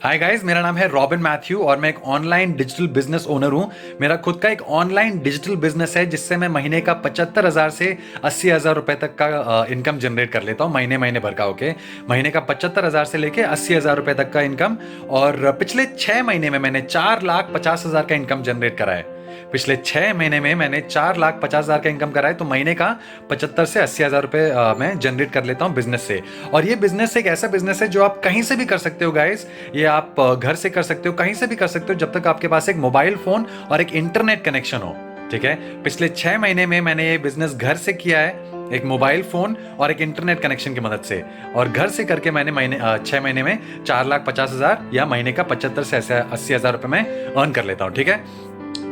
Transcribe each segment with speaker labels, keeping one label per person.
Speaker 1: Hi guys, मेरा नाम है रॉबिन मैथ्यू और मैं एक ऑनलाइन डिजिटल बिजनेस ओनर हूं। मेरा खुद का एक ऑनलाइन डिजिटल बिजनेस है जिससे मैं महीने का 75,000 से 80,000 रुपए तक का इनकम जनरेट कर लेता हूं। महीने महीने भर का ओके, महीने का 75,000 से लेके 80,000 रुपए तक का इनकम। और पिछले 6 महीने में मैंने 4,50,000 का इनकम जनरेट करा है। पिछले 6 महीने में मैंने 4,50,000 का इनकम करा है, तो महीने का 75 से 80,000 रुपए मैं जनरेट कर लेता हूँ बिजनेस से। और ये बिजनेस एक ऐसा बिजनेस है जो आप कहीं से भी कर सकते हो गाइस। ये आप घर से कर सकते हो, कहीं से भी कर सकते हो, जब तक आपके पास एक मोबाइल फोन और एक इंटरनेट कनेक्शन हो। ठीक है, पिछले 6 महीने में मैंने ये बिजनेस घर से किया है, एक मोबाइल फोन और एक इंटरनेट कनेक्शन की मदद से। और घर से करके मैंने 6 महीने में 4,50,000 या महीने का 75 से 80,000 रुपए में अर्न कर लेता हूँ। ठीक है,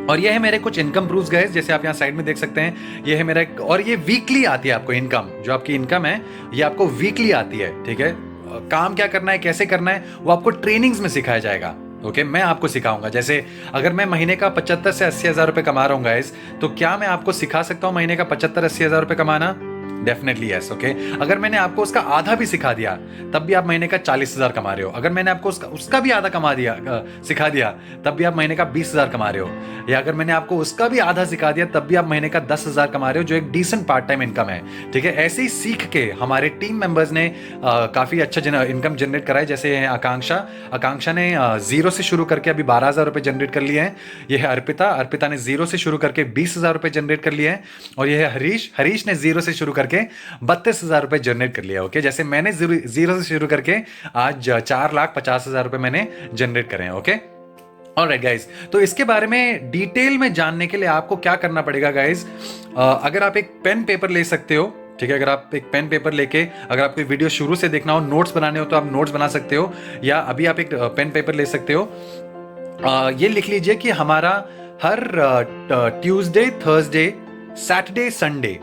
Speaker 1: और ये है मेरे कुछ इनकम प्रूफ्स गाइस, जैसे आप यहाँ साइड में देख सकते हैं। ये है मेरा और ये वीकली आती है आपको इनकम। जो आपकी इनकम है ये आपको वीकली आती है। ठीक है, काम क्या करना है, कैसे करना है, वो आपको ट्रेनिंग्स में सिखाया जाएगा। ओके, मैं आपको सिखाऊंगा। जैसे अगर मैं महीने का 75 से 80,000 रुपए कमा रहा हूँ गाइस, तो क्या मैं आपको सिखा सकता हूँ महीने का 75-80,000 रुपए कमाना? Definitely yes. ओके, अगर मैंने आपको उसका आधा भी सिखा दिया तब भी आप महीने का 40,000 कमा रहे हो। अगर मैंने आपको उसका भी आधा सिखा दिया तब भी आप महीने का 20,000 कमा रहे हो। या अगर मैंने आपको उसका भी आधा सिखा दिया तब भी आप महीने का 10,000 कमा रहे हो, जो एक डिसेंट पार्ट टाइम इनकम है। ठीक है, ऐसे ही सीख के हमारे टीम मेंबर्स ने काफी अच्छा इनकम जनरेट करा है। जैसे आकांक्षा ने जीरो से शुरू करके अभी 12,000 रुपए जनरेट कर लिए हैं। ये है अर्पिता ने जीरो से शुरू करके 20,000 रुपए जनरेट कर लिए हैं। और ये है हरीश ने जीरो से शुरू करके 32,000 रुपए जनरेट कर लिया। ओके, जैसे मैंने जीरो से शुरू करके आज 4,50,000 रुपए मैंने जनरेट करे हैं। ओके, ऑलराइट गाइस, तो इसके बारे में डिटेल में जानने के लिए आपको क्या करना पड़ेगा गाइस? अगर आप एक पेन पेपर ले सकते हो, ठीक है, अगर आप एक पेन पेपर लेके, अगर आपको वीडियो शुरू से देखना हो, नोट्स बनाने हो तो आप नोट्स बना सकते हो, या अभी आप एक पेन पेपर ले सकते हो। ये लिख लीजिए कि हमारा हर ट्यूसडे, थर्सडे, सैटरडे, संडे,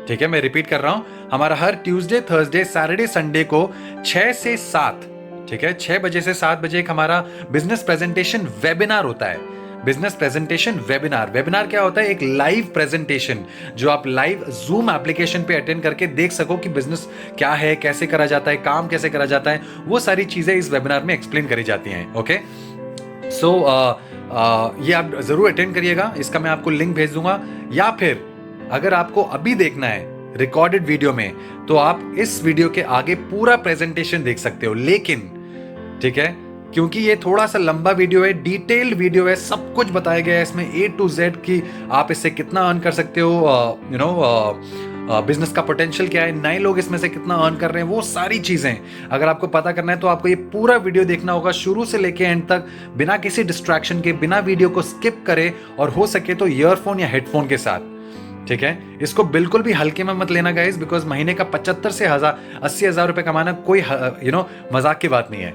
Speaker 1: ठीक है, मैं रिपीट कर रहा हूं, हमारा हर ट्यूसडे, थर्सडे, सैटरडे, संडे को 6 से 7, ठीक है, 6 बजे से 7 बजे एक हमारा बिजनेस प्रेजेंटेशन वेबिनार होता है। बिजनेस प्रेजेंटेशन वेबिनार क्या होता है? एक लाइव प्रेजेंटेशन जो आप लाइव जूम एप्लीकेशन पे अटेंड करके देख सको कि बिजनेस क्या है, कैसे करा जाता है, काम कैसे करा जाता है, वो सारी चीजें इस वेबिनार में एक्सप्लेन करी जाती हैं। ओके, सो ये आप जरूर अटेंड करिएगा, इसका मैं आपको लिंक भेज दूंगा। या फिर अगर आपको अभी देखना है रिकॉर्डेड वीडियो में, तो आप इस वीडियो के आगे पूरा प्रेजेंटेशन देख सकते हो। लेकिन ठीक है, क्योंकि ये थोड़ा सा लंबा वीडियो है, डिटेल्ड वीडियो है, सब कुछ बताया गया है इसमें A to Z कि आप इससे कितना अर्न कर सकते हो, बिजनेस का पोटेंशियल क्या है, नए लोग इसमें से कितना अर्न कर रहे हैं, वो सारी चीजें अगर आपको पता करना है तो आपको ये पूरा वीडियो देखना होगा शुरू से लेके एंड तक, बिना किसी डिस्ट्रैक्शन के, बिना वीडियो को स्किप करे, और हो सके तो ईयरफोन या हेडफोन के साथ। ठीक है, इसको बिल्कुल भी हल्के में मत लेना गाइस, बिकॉज महीने का 75 से 80,000 रुपए कमाना कोई मजाक की बात नहीं है।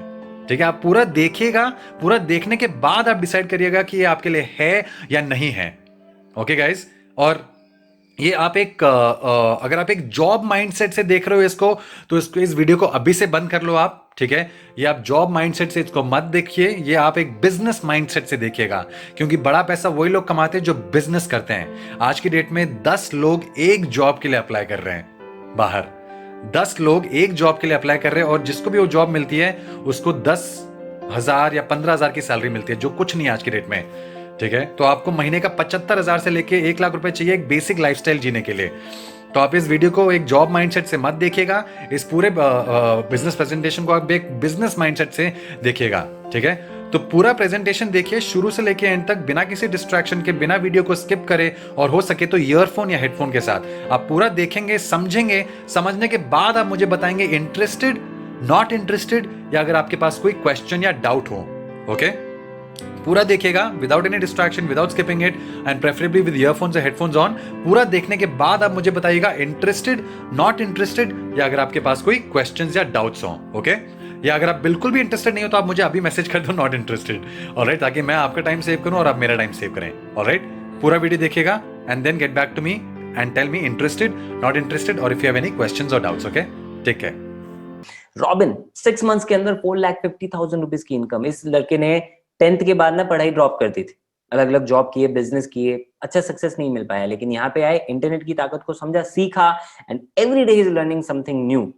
Speaker 1: ठीक है, आप पूरा देखिएगा, पूरा देखने के बाद आप डिसाइड करिएगा कि ये आपके लिए है या नहीं है। ओके गाइस, और ये आप एक अगर आप एक जॉब माइंडसेट से देख रहे हो इसको, तो इस वीडियो को अभी से बंद कर लो आप। ठीक है, ये आप जॉब माइंडसेट से इसको मत देखिए, ये आप एक बिजनेस माइंडसेट से देखिएगा, क्योंकि बड़ा पैसा वही लोग कमाते हैं जो बिजनेस करते हैं। आज की डेट में 10 लोग एक जॉब के लिए अप्लाई कर रहे हैं बाहर, 10 लोग एक जॉब के लिए अप्लाई कर रहे हैं, और जिसको भी वो जॉब मिलती है उसको 10,000 या 15,000 की सैलरी मिलती है, जो कुछ नहीं आज की डेट में। ठीक है, तो आपको महीने का 75,000 से लेके 1 लाख रुपए चाहिए एक बेसिक लाइफस्टाइल जीने के लिए। तो आप इस वीडियो को एक जॉब माइंडसेट से मत देखिएगा, इस पूरे बिजनेस प्रेजेंटेशन को आप एक बिजनेस माइंडसेट से देखिएगा। ठीक है, तो पूरा प्रेजेंटेशन देखिए शुरू से लेके एंड तक, बिना किसी डिस्ट्रैक्शन के, बिना वीडियो को स्किप करे, और हो सके तो ईयरफोन या हेडफोन के साथ आप पूरा देखेंगे, समझेंगे। समझने के बाद आप मुझे बताएंगे इंटरेस्टेड, नॉट इंटरेस्टेड, या अगर आपके पास कोई क्वेश्चन या डाउट हो। ओके, पूरा देखिएगा without any distraction, without skipping it, and preferably with earphones या हेडफोन्स ऑन। पूरा देखने के बाद आप मुझे बताइएगा इंटरेस्टेड, नॉट इंटरेस्टेड, या अगर आपके पास कोई क्वेश्चंस या डाउट्स हो। ओके, या अगर आप बिल्कुल भी इंटरेस्टेड नहीं हो तो आप मुझे अभी मैसेज कर दो नॉट इंटरेस्टेड। ऑलराइट, ताकि मैं आपका टाइम सेव करूं और आप मेरा टाइम सेव करें। ऑलराइट, पूरा वीडियो देखिएगा and then get back to me and tell me interested, not interested, और if you have any questions और doubts. Okay, take care.
Speaker 2: Robin 6 months के अंदर 4,50,000 रुपीज की इनकम। इस लड़के ने 10th के बाद ना पढ़ाई ड्रॉप कर दी थी, अलग अलग जॉब किए, बिजनेस किए, अच्छा सक्सेस नहीं मिल पाया, लेकिन यहाँ पे आए, इंटरनेट की ताकत को समझा, सीखा, and every day is learning something new.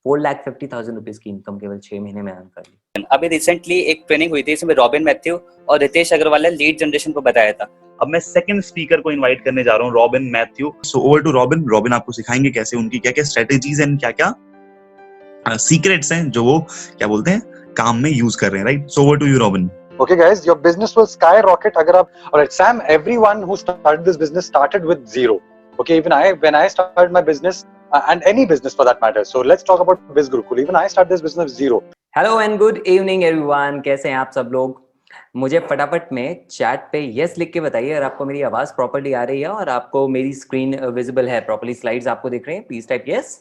Speaker 2: 4,50,000 rupees की इनकम केवल 6 महीने में अर्न कर ली।
Speaker 3: अभी रिसेंटली एक ट्रेनिंग हुई थी, इसमें रॉबिन मैथ्यू और रितेश अग्रवाल ने लीड जनरेशन को बताया था।
Speaker 4: अब मैं सेकंड स्पीकर को इनवाइट करने जा रहा हूँ, Robin Matthew. So over to Robin. Robin आपको सिखाएंगे कैसे, उनकी क्या क्या स्ट्रेटेजीज एंड क्या क्या सीक्रेट्स हैं जो वो क्या बोलते हैं काम में यूज कर रहे हैं, right? So over to you Robin.
Speaker 5: Okay, guys, your business will skyrocket. अगर आप, alright, Sam, everyone who started this business started with zero. Okay, even when I started my business, and any business for that matter. So let's talk about BizGurukul. Even I started this business with zero.
Speaker 2: Hello and good evening everyone, कैसे हैं आप सब लोग? मुझे फटाफट में chat पे yes लिख के बताइए अगर आपको मेरी आवाज प्रॉपर्ली आ रही है और आपको मेरी स्क्रीन विजिबल है, प्रॉपर्ली स्लाइड्स आपको दिख रहे हैं। Please type yes.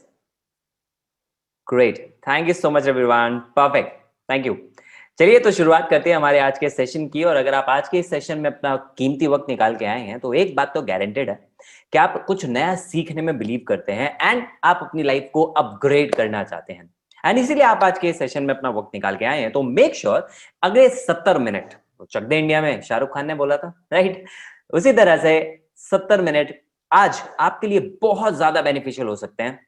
Speaker 2: Great, thank you so much everyone, perfect, thank you. चलिए तो शुरुआत करते हैं हमारे आज के सेशन की। और अगर आप आज के इस सेशन में अपना कीमती वक्त निकाल के आए हैं तो एक बात तो गारंटेड है कि आप कुछ नया सीखने में बिलीव करते हैं एंड आप अपनी लाइफ को अपग्रेड करना चाहते हैं। एंड इसीलिए आप आज के सेशन में अपना वक्त निकाल के आए हैं। तो मेक श्योर अगले 70 मिनट, तो चक दे इंडिया में शाहरुख खान ने बोला था, राइट? उसी तरह से 70 मिनट आज आपके लिए बहुत ज्यादा बेनिफिशियल हो सकते हैं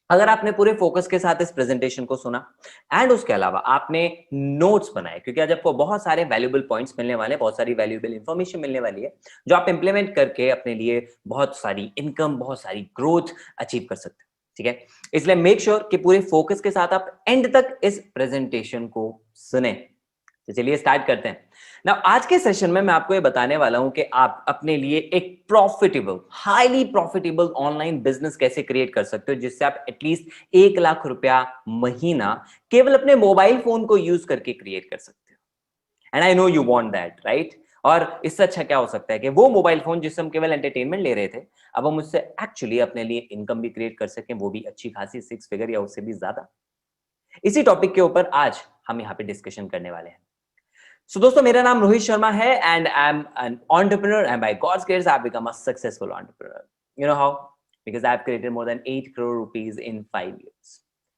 Speaker 2: अगर आपने पूरे फोकस के साथ इस प्रेजेंटेशन को सुना एंड उसके अलावा आपने नोट्स बनाए, क्योंकि आज आपको बहुत सारे वैल्यूएबल पॉइंट्स मिलने वाले हैं, बहुत सारी वैल्यूएबल इंफॉर्मेशन मिलने वाली है जो आप इंप्लीमेंट करके अपने लिए बहुत सारी इनकम, बहुत सारी ग्रोथ अचीव कर सकते हैं। ठीक है, इसलिए मेक श्योर कि पूरे फोकस के साथ आप एंड तक इस प्रेजेंटेशन को सुने। तो चलिए स्टार्ट करते हैं ना। आज के सेशन में मैं आपको ये बताने वाला हूं कि आप अपने लिए एक profitable, highly profitable online business कैसे क्रिएट कर सकते हो जिससे आप एटलीस्ट 1 लाख रुपया महीना केवल अपने मोबाइल फोन को यूज करके क्रिएट कर सकते हो। And I know you want that, right? और इससे अच्छा क्या हो सकता है कि वो मोबाइल फोन जिससे हम केवल एंटरटेनमेंट ले रहे थे, अब हम उससे एक्चुअली अपने लिए इनकम भी क्रिएट कर सकें, वो भी अच्छी खासी 6 फिगर या उससे भी ज्यादा। इसी टॉपिक के ऊपर आज हम यहाँ पे डिस्कशन करने वाले हैं। So, दोस्तों, मेरा नाम रोहित शर्मा है and I'm an entrepreneur and by God's grace I've become a successful entrepreneur. You know how? Because I've created more than 8 crore rupees in 5 years.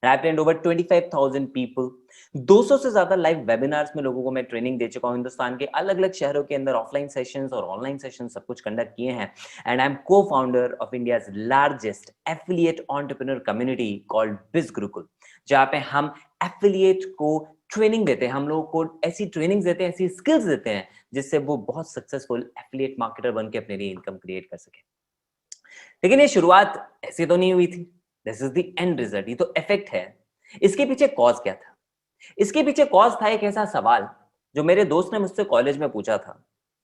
Speaker 2: And I've trained over 25,000 people. 200 से ज्यादा live webinars में लोगों को मैं training दे चुका हूं। हिंदुस्तान के अलग अलग शहरों के अंदर ऑफलाइन सेशंस और ऑनलाइन सेशंस सब कुछ कंडक्ट किए हैं। And I am co-founder of India's largest affiliate entrepreneur community called biz Gurukul, जहां पे हम एफिलिएट को ट्रेनिंग देते हैं, हम लोगों को ऐसी ट्रेनिंग देते हैं, ऐसी स्किल्स देते हैं जिससे वो बहुत सक्सेसफुल एफिलिएट मार्केटर बन के अपने लिए इनकम क्रिएट कर सके। लेकिन ये शुरुआत ऐसे तो नहीं हुई थी। This is the end result, ये तो इफेक्ट है। इसके पीछे कॉज क्या था? इसके पीछे कॉज था एक ऐसा सवाल जो मेरे दोस्त ने मुझसे कॉलेज में पूछा था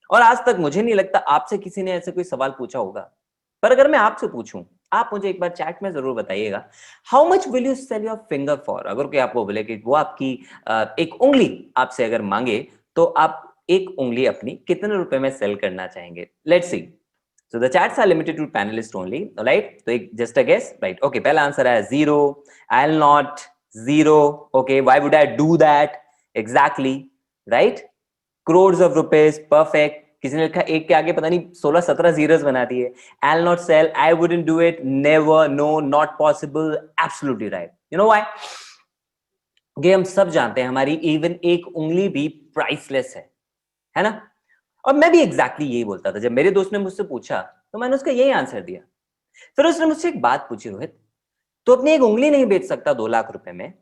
Speaker 2: और आज तक मुझे नहीं लगता आपसे किसी ने ऐसे कोई सवाल पूछा होगा। पर अगर मैं आपसे पूछूं, आप मुझे एक बार चैट में जरूर बताइएगा, how much will you sell your finger for? अगर कोई आपको बोले कि वो आपकी एक उंगली आपसे अगर मांगे तो आप एक उंगली अपनी कितने रुपए में सेल करना चाहेंगे? Let's see. So the chats are limited to panelist only, right? तो एक just a guess, right? Okay, पहला आंसर है 0, I will not, 0, okay, why would I do that? Exactly, right? crores of rupees, perfect. किसी ने लिखा एक के आगे पता नहीं 16-17 जीरोस बना दिए। I'll not sell, I wouldn't do it, never, no, not possible, absolutely right. You know why? ये हम सब जानते हैं हमारी इवन एक उंगली भी प्राइसलेस है ना? और मैं भी एग्जैक्टली यही बोलता था। जब मेरे दोस्त ने मुझसे पूछा तो मैंने उसका यही आंसर दिया। फिर उसने मुझसे एक बात पूछी, रोहित, तू अपनी एक उंगली नहीं बेच सकता 2 लाख रुपए में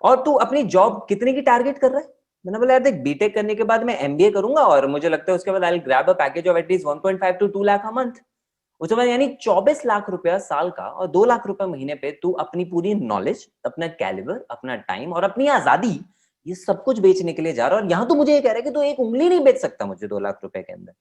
Speaker 2: और तू अपनी जॉब कितने की टारगेट कर रहा है? मैंने बोला यार देख, बीटेक करने के बाद मैं एमबीए करूंगा और मुझे लगता है उसके बाद I will grab a package of at least 1.5 to 2 lakh a month. उसके बाद यानी 24 लाख रुपया साल का और 2 लाख रुपए महीने पे तू अपनी पूरी नॉलेज, अपना कैलिबर, अपना टाइम और अपनी आजादी, ये सब कुछ बेचने के लिए जा रहा है। और यहां तो मुझे ये कह रहा है कि तू एक उंगली नहीं बेच सकता मुझे 2 लाख रुपए के अंदर।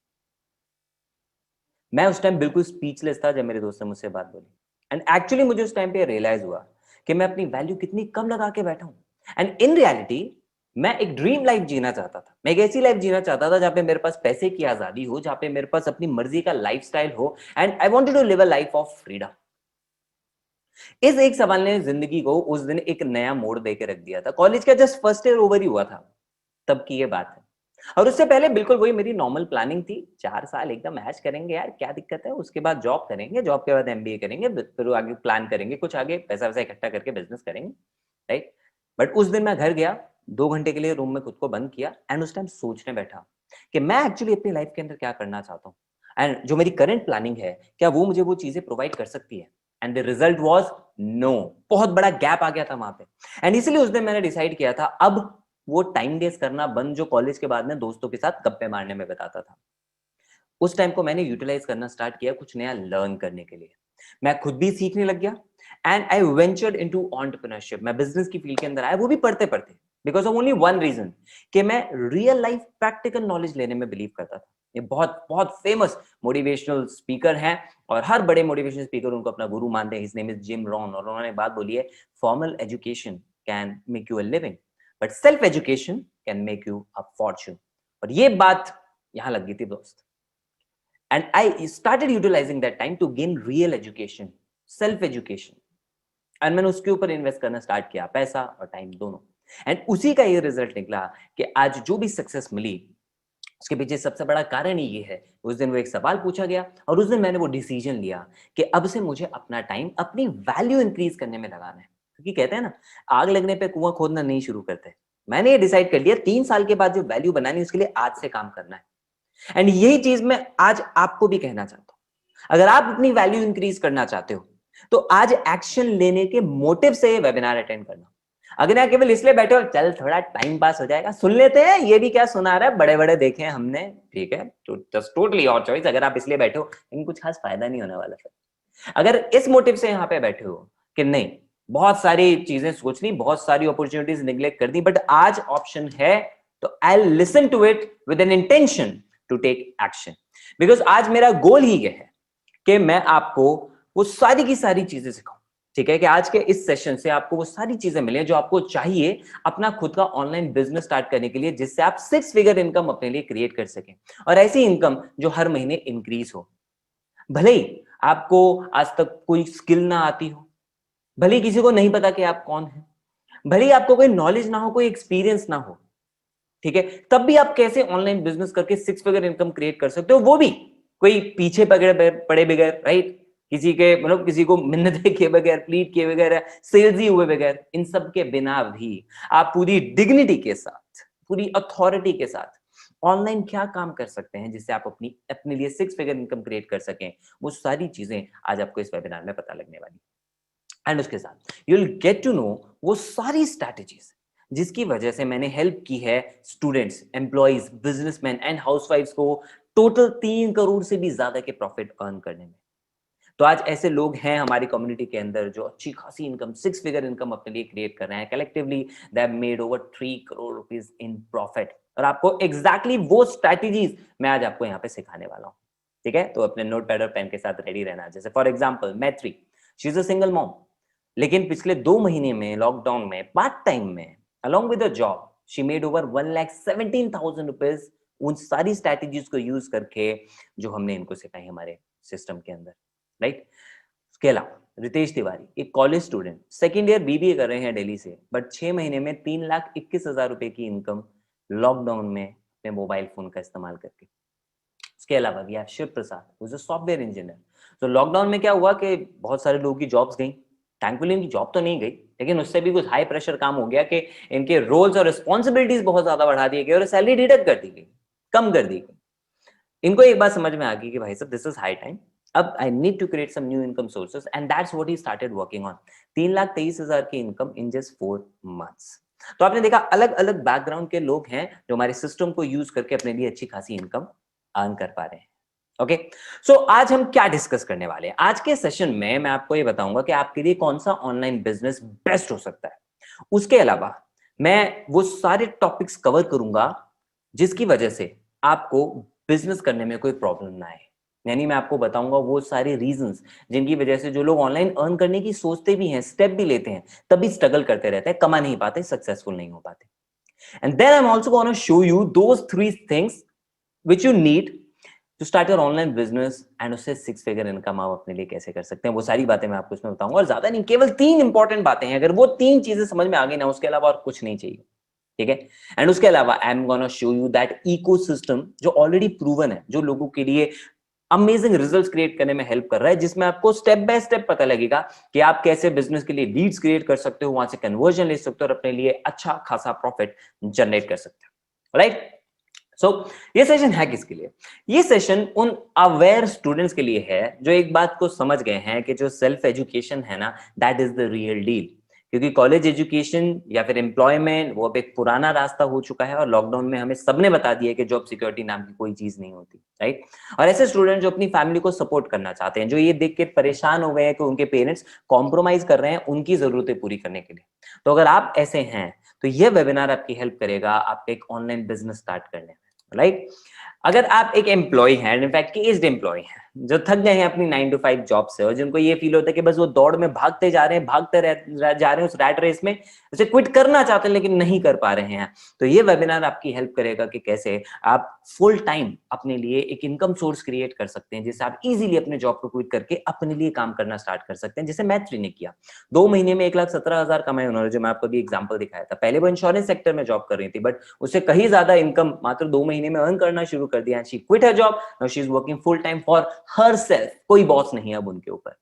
Speaker 2: मैं उस टाइम बिल्कुल स्पीचलेस था जब मेरे दोस्त ने मुझसे बात बोली। एंड एक्चुअली मुझे उस टाइम पे रियलाइज हुआ कि मैं अपनी वैल्यू कितनी कम लगा के बैठा हूं। एंड इन रियलिटी मैं एक ड्रीम लाइफ जीना चाहता था। मैं एक ऐसी लाइफ जीना चाहता था जहां पे मेरे पास पैसे की आजादी हो, जहां पे मेरे पास अपनी मर्जी का लाइफस्टाइल हो and I wanted to live a life of freedom. इस एक सवाल ने जिंदगी को उस दिन एक नया मोड़ देके रख दिया था। कॉलेज का जस्ट फर्स्ट ईयर ओवर ही हुआ था तब की ये बात है। और उससे पहले बिल्कुल वही मेरी नॉर्मल प्लानिंग थी, 4 साल एकदम ऐश करेंगे यार, क्या दिक्कत है, उसके बाद जॉब करेंगे, जॉब के बाद एमबीए करेंगे, फिर आगे प्लान करेंगे, कुछ आगे पैसा वैसा इकट्ठा करके बिजनेस करेंगे, राइट? बट उस दिन मैं घर गया, 2 घंटे के लिए रूम में खुद को बंद किया एंड उस टाइम सोचने बैठा कि मैं एक्चुअली अपनी लाइफ के अंदर क्या करना चाहता हूँ एंड जो मेरी करंट प्लानिंग है क्या वो मुझे वो चीजें प्रोवाइड कर सकती है। And the result was no. बहुत बड़ा गैप आ गया था वहां पे, एंड इसलिए उस दिन मैंने डिसाइड किया था अब वो टाइम वेस्ट करना बंद जो कॉलेज के बाद में दोस्तों के साथ गप्पे मारने में बताता था। उस टाइम को मैंने यूटिलाइज करना स्टार्ट किया कुछ नया लर्न करने के लिए। मैं खुद भी सीखने लग गया and I ventured into entrepreneurship. मैं बिजनेस की फील्ड के अंदर आया, वो भी पढ़ते पढ़ते, because of only one reason कि मैं रियल लाइफ प्रैक्टिकल नॉलेज लेने में बिलीव करता था। ये बहुत बहुत फेमस मोटिवेशनल स्पीकर हैं और हर बड़े मोटिवेशनल स्पीकर उनको अपना गुरु मानते हैं। His name is Jim Rohn, और उन्होंने बात बोली है, formal education can make you a living but self education can make you a Fortune. और ये बात यहां लग गई थी दोस्त, and I started utilizing that time to gain real education, self education, and मैंने उसके ऊपर इन्वेस्ट करना स्टार्ट किया, पैसा और टाइम दोनों। एंड उसी का ये रिजल्ट निकला कि आज जो भी सक्सेस मिली उसके पीछे सबसे बड़ा कारण ही ये है। उस दिन वो एक सवाल पूछा गया और उस दिन मैंने वो डिसीजन लिया कि अब से मुझे अपना टाइम अपनी वैल्यू इंक्रीज करने में लगाना है, क्योंकि कहते हैं ना, आग लगने पे कुआं खोदना नहीं शुरू करते। मैंने ये डिसाइड कर लिया 3 साल के बाद जो वैल्यू बनानी है उसके लिए आज से काम करना है। एंड यही चीज मैं आज आपको भी कहना चाहता हूं। अगर आप अपनी वैल्यू इंक्रीज करना चाहते हो तो आज एक्शन लेने के मोटिव से वेबिनार अटेंड करना। अगर आप केवल इसलिए बैठे हो चल थोड़ा टाइम पास हो जाएगा, सुन लेते हैं ये भी क्या सुना रहा है, बड़े बड़े देखे हैं हमने, ठीक है, तो जस्ट टोटली योर चॉइस। अगर आप इसलिए बैठे हो लेकिन कुछ खास फायदा नहीं होने वाला सर। अगर इस मोटिव से यहाँ पे बैठे हो कि नहीं, बहुत सारी चीजें सोच ली, बहुत सारी अपॉर्चुनिटीज निग्लेक्ट कर दी, बट आज ऑप्शन है, तो I listen to it with an intention to take action. Because आज मेरा गोल ही ये है कि मैं आपको वो सारी की सारी चीजें सिखाऊं, ठीक है, कि आज के इस सेशन से आपको वो सारी चीजें मिले जो आपको चाहिए अपना खुद का ऑनलाइन बिजनेस स्टार्ट करने के लिए, जिससे आप 6 फिगर इनकम अपने लिए क्रिएट कर सकें, और ऐसी इनकम जो हर महीने इंक्रीज हो। भले ही आपको आज तक कोई स्किल ना आती हो, भले ही किसी को नहीं पता कि आप कौन है, भले ही आपको कोई नॉलेज ना हो, कोई एक्सपीरियंस ना हो, ठीक है, तब भी आप कैसे ऑनलाइन बिजनेस करके 6 फिगर इनकम क्रिएट कर सकते हो, वो भी कोई पीछे पड़े बगैर, राइट, किसी के मतलब किसी को मिन्नतें किए बगैर, प्लीट किए बगैर, सेल्सी हुए बगैर, इन सब के बिना भी आप पूरी डिग्निटी के साथ, पूरी अथॉरिटी के साथ ऑनलाइन क्या काम कर सकते हैं जिससे आप अपने लिए 6 फिगर इनकम क्रिएट कर सकें। वो सारी चीजें आज आपको इस वेबिनार में पता लगने वाली, एंड उसके साथ you will get to know वो सारी स्ट्रैटेजीज जिसकी वजह से मैंने हेल्प की है स्टूडेंट्स, एम्प्लॉइज, बिजनेसमैन एंड हाउसवाइफ्स को टोटल 3 करोड़ से भी ज्यादा के प्रॉफिट अर्न करने में। तो आज ऐसे लोग हैं हमारी कम्युनिटी के अंदर जो अच्छी खासी इनकम, 6 फिगर इनकम अपने लिए क्रिएट कर रहे हैं। Collectively they have made over 3 crore rupees in profit, और आपको एग्जैक्टली वो स्ट्रैटेजीज मैं आज आपको यहाँ पे सिखाने वाला हूँ, ठीक है। तो अपने नोट पैड और पेन के साथ रेडी रहना। जैसे फॉर एग्जाम्पल मैत्री, she is a single mom, लेकिन पिछले 2 महीने में लॉकडाउन में पार्ट टाइम में along with a job she made over 1,17,000 rupees उन सारी स्ट्रैटेजीज को यूज करके जो हमने इनको सिखाई हमारे सिस्टम के अंदर, राइट। उसके अलावा रितेश तिवारी, एक college student, 2nd year BBA कर रहे हैं दिल्ली से, बट 6 महीने में 3,21,000 रुपए की इनकम लॉकडाउन में अपने मोबाइल फोन का इस्तेमाल करके। उसके अलावा we have Shiv Prasad, software engineer. तो लॉकडाउन में क्या हुआ कि बहुत सारे लोगों की जॉब्स गई, थैंकफुली इनकी जॉब तो नहीं गई, लेकिन उससे भी कुछ हाई प्रेशर काम हो गया कि इनके रोल्स और रिस्पॉन्सिबिलिटीज बहुत ज्यादा बढ़ा दिए गए और सैलरी डिडक्ट कर दी गई, कम कर दी गई। इनको एक बात समझ में आ गई कि भाई साहब दिस इज हाई टाइम, अब I need to create some new income sources, and that's what he started working on. 3,23,000 की इनकम इन जस्ट 4 मंथ्स। तो आपने देखा अलग अलग बैकग्राउंड के लोग हैं जो हमारे सिस्टम को यूज करके अपने लिए अच्छी खासी इनकम अर्न कर पा रहे हैं। ओके, सो आज हम क्या डिस्कस करने वाले हैं? आज के सेशन में मैं आपको ये बताऊंगा कि आपके लिए कौन सा ऑनलाइन बिजनेस बेस्ट हो सकता है। उसके अलावा मैं वो सारे टॉपिक्स कवर करूंगा जिसकी वजह से आपको बिजनेस करने में कोई प्रॉब्लम ना आए। यानी मैं आपको बताऊंगा वो सारे रीजंस जिनकी वजह से जो लोग ऑनलाइन अर्न करने की सोचते भी हैं, स्टेप भी लेते हैं, तभी स्ट्रगल करते रहते हैं, कमा नहीं पाते, सक्सेसफुल नहीं हो पाते। And then I am also gonna show you those 3 things which you need to start your online business, and उससे 6 फिगर इनकम आप अपने लिए कैसे कर सकते हैं। वो सारी बातें मैं आपको इसमें बताऊंगा, और ज्यादा नहीं, केवल 3 इंपॉर्टेंट बातें हैं। अगर वो 3 चीजें समझ में आ गई ना, उसके अलावा और कुछ नहीं चाहिए, ठीक है। एंड उसके अलावा I am gonna show you that ecosystem जो ऑलरेडी प्रूवन है, जो लोगों के लिए अमेजिंग रिजल्ट्स क्रिएट करने में हेल्प कर रहा है, जिसमें आपको स्टेप बाय स्टेप पता लगेगा कि आप कैसे बिजनेस के लिए लीड्स क्रिएट कर सकते हो, वहां से कन्वर्जन ले सकते हो और अपने लिए अच्छा खासा प्रॉफिट जनरेट कर सकते हो, राइट। ये सेशन है किसके लिए? ये सेशन उन अवेयर स्टूडेंट्स के लिए है जो एक बात को समझ गए हैं कि जो सेल्फ एजुकेशन है ना, that is the real deal. क्योंकि कॉलेज एजुकेशन या फिर एम्प्लॉयमेंट वो अब एक पुराना रास्ता हो चुका है और लॉकडाउन में हमें सबने बता दिया कि जॉब सिक्योरिटी नाम की कोई चीज नहीं होती, राइट? और ऐसे स्टूडेंट जो अपनी फैमिली को सपोर्ट करना चाहते हैं, जो ये देख के परेशान हो गए हैं कि उनके पेरेंट्स कॉम्प्रोमाइज कर रहे हैं उनकी जरूरतें पूरी करने के लिए, तो अगर आप ऐसे हैं तो ये वेबिनार आपकी हेल्प करेगा आपके एक ऑनलाइन बिजनेस स्टार्ट करने में, राइट? अगर आप एक एम्प्लॉय हैं, इनफैक्ट एज्ड एम्प्लॉय हैं, जो थक गए हैं अपनी 9 to 5 जॉब से और जिनको ये फील होता है कि बस वो दौड़ में भागते जा रहे हैं जा रहे हैं उस रैट रेस में, उसे क्विट करना चाहते हैं लेकिन नहीं कर पा रहे हैं, तो ये वेबिनार आपकी हेल्प करेगा कि कैसे आप फुल टाइम अपने लिए एक इनकम सोर्स क्रिएट कर सकते हैं, जिससे आप इजीली अपने जॉब को क्विट करके अपने लिए काम करना स्टार्ट कर सकते हैं, जैसे मैत्री ने किया। 2 महीने में 1,17,000 कमाए उन्होंने, जो मैं आपको अभी एग्जाम्पल दिखाया था। पहले वो इंश्योरेंस सेक्टर में जॉब कर रही थी, बट उससे कहीं ज्यादा इनकम मात्र 2 महीने में अर्न करना शुरू कर दिया। She quit her job, now she is working full time for herself, कोई बॉस नहीं है अब उनके ऊपर।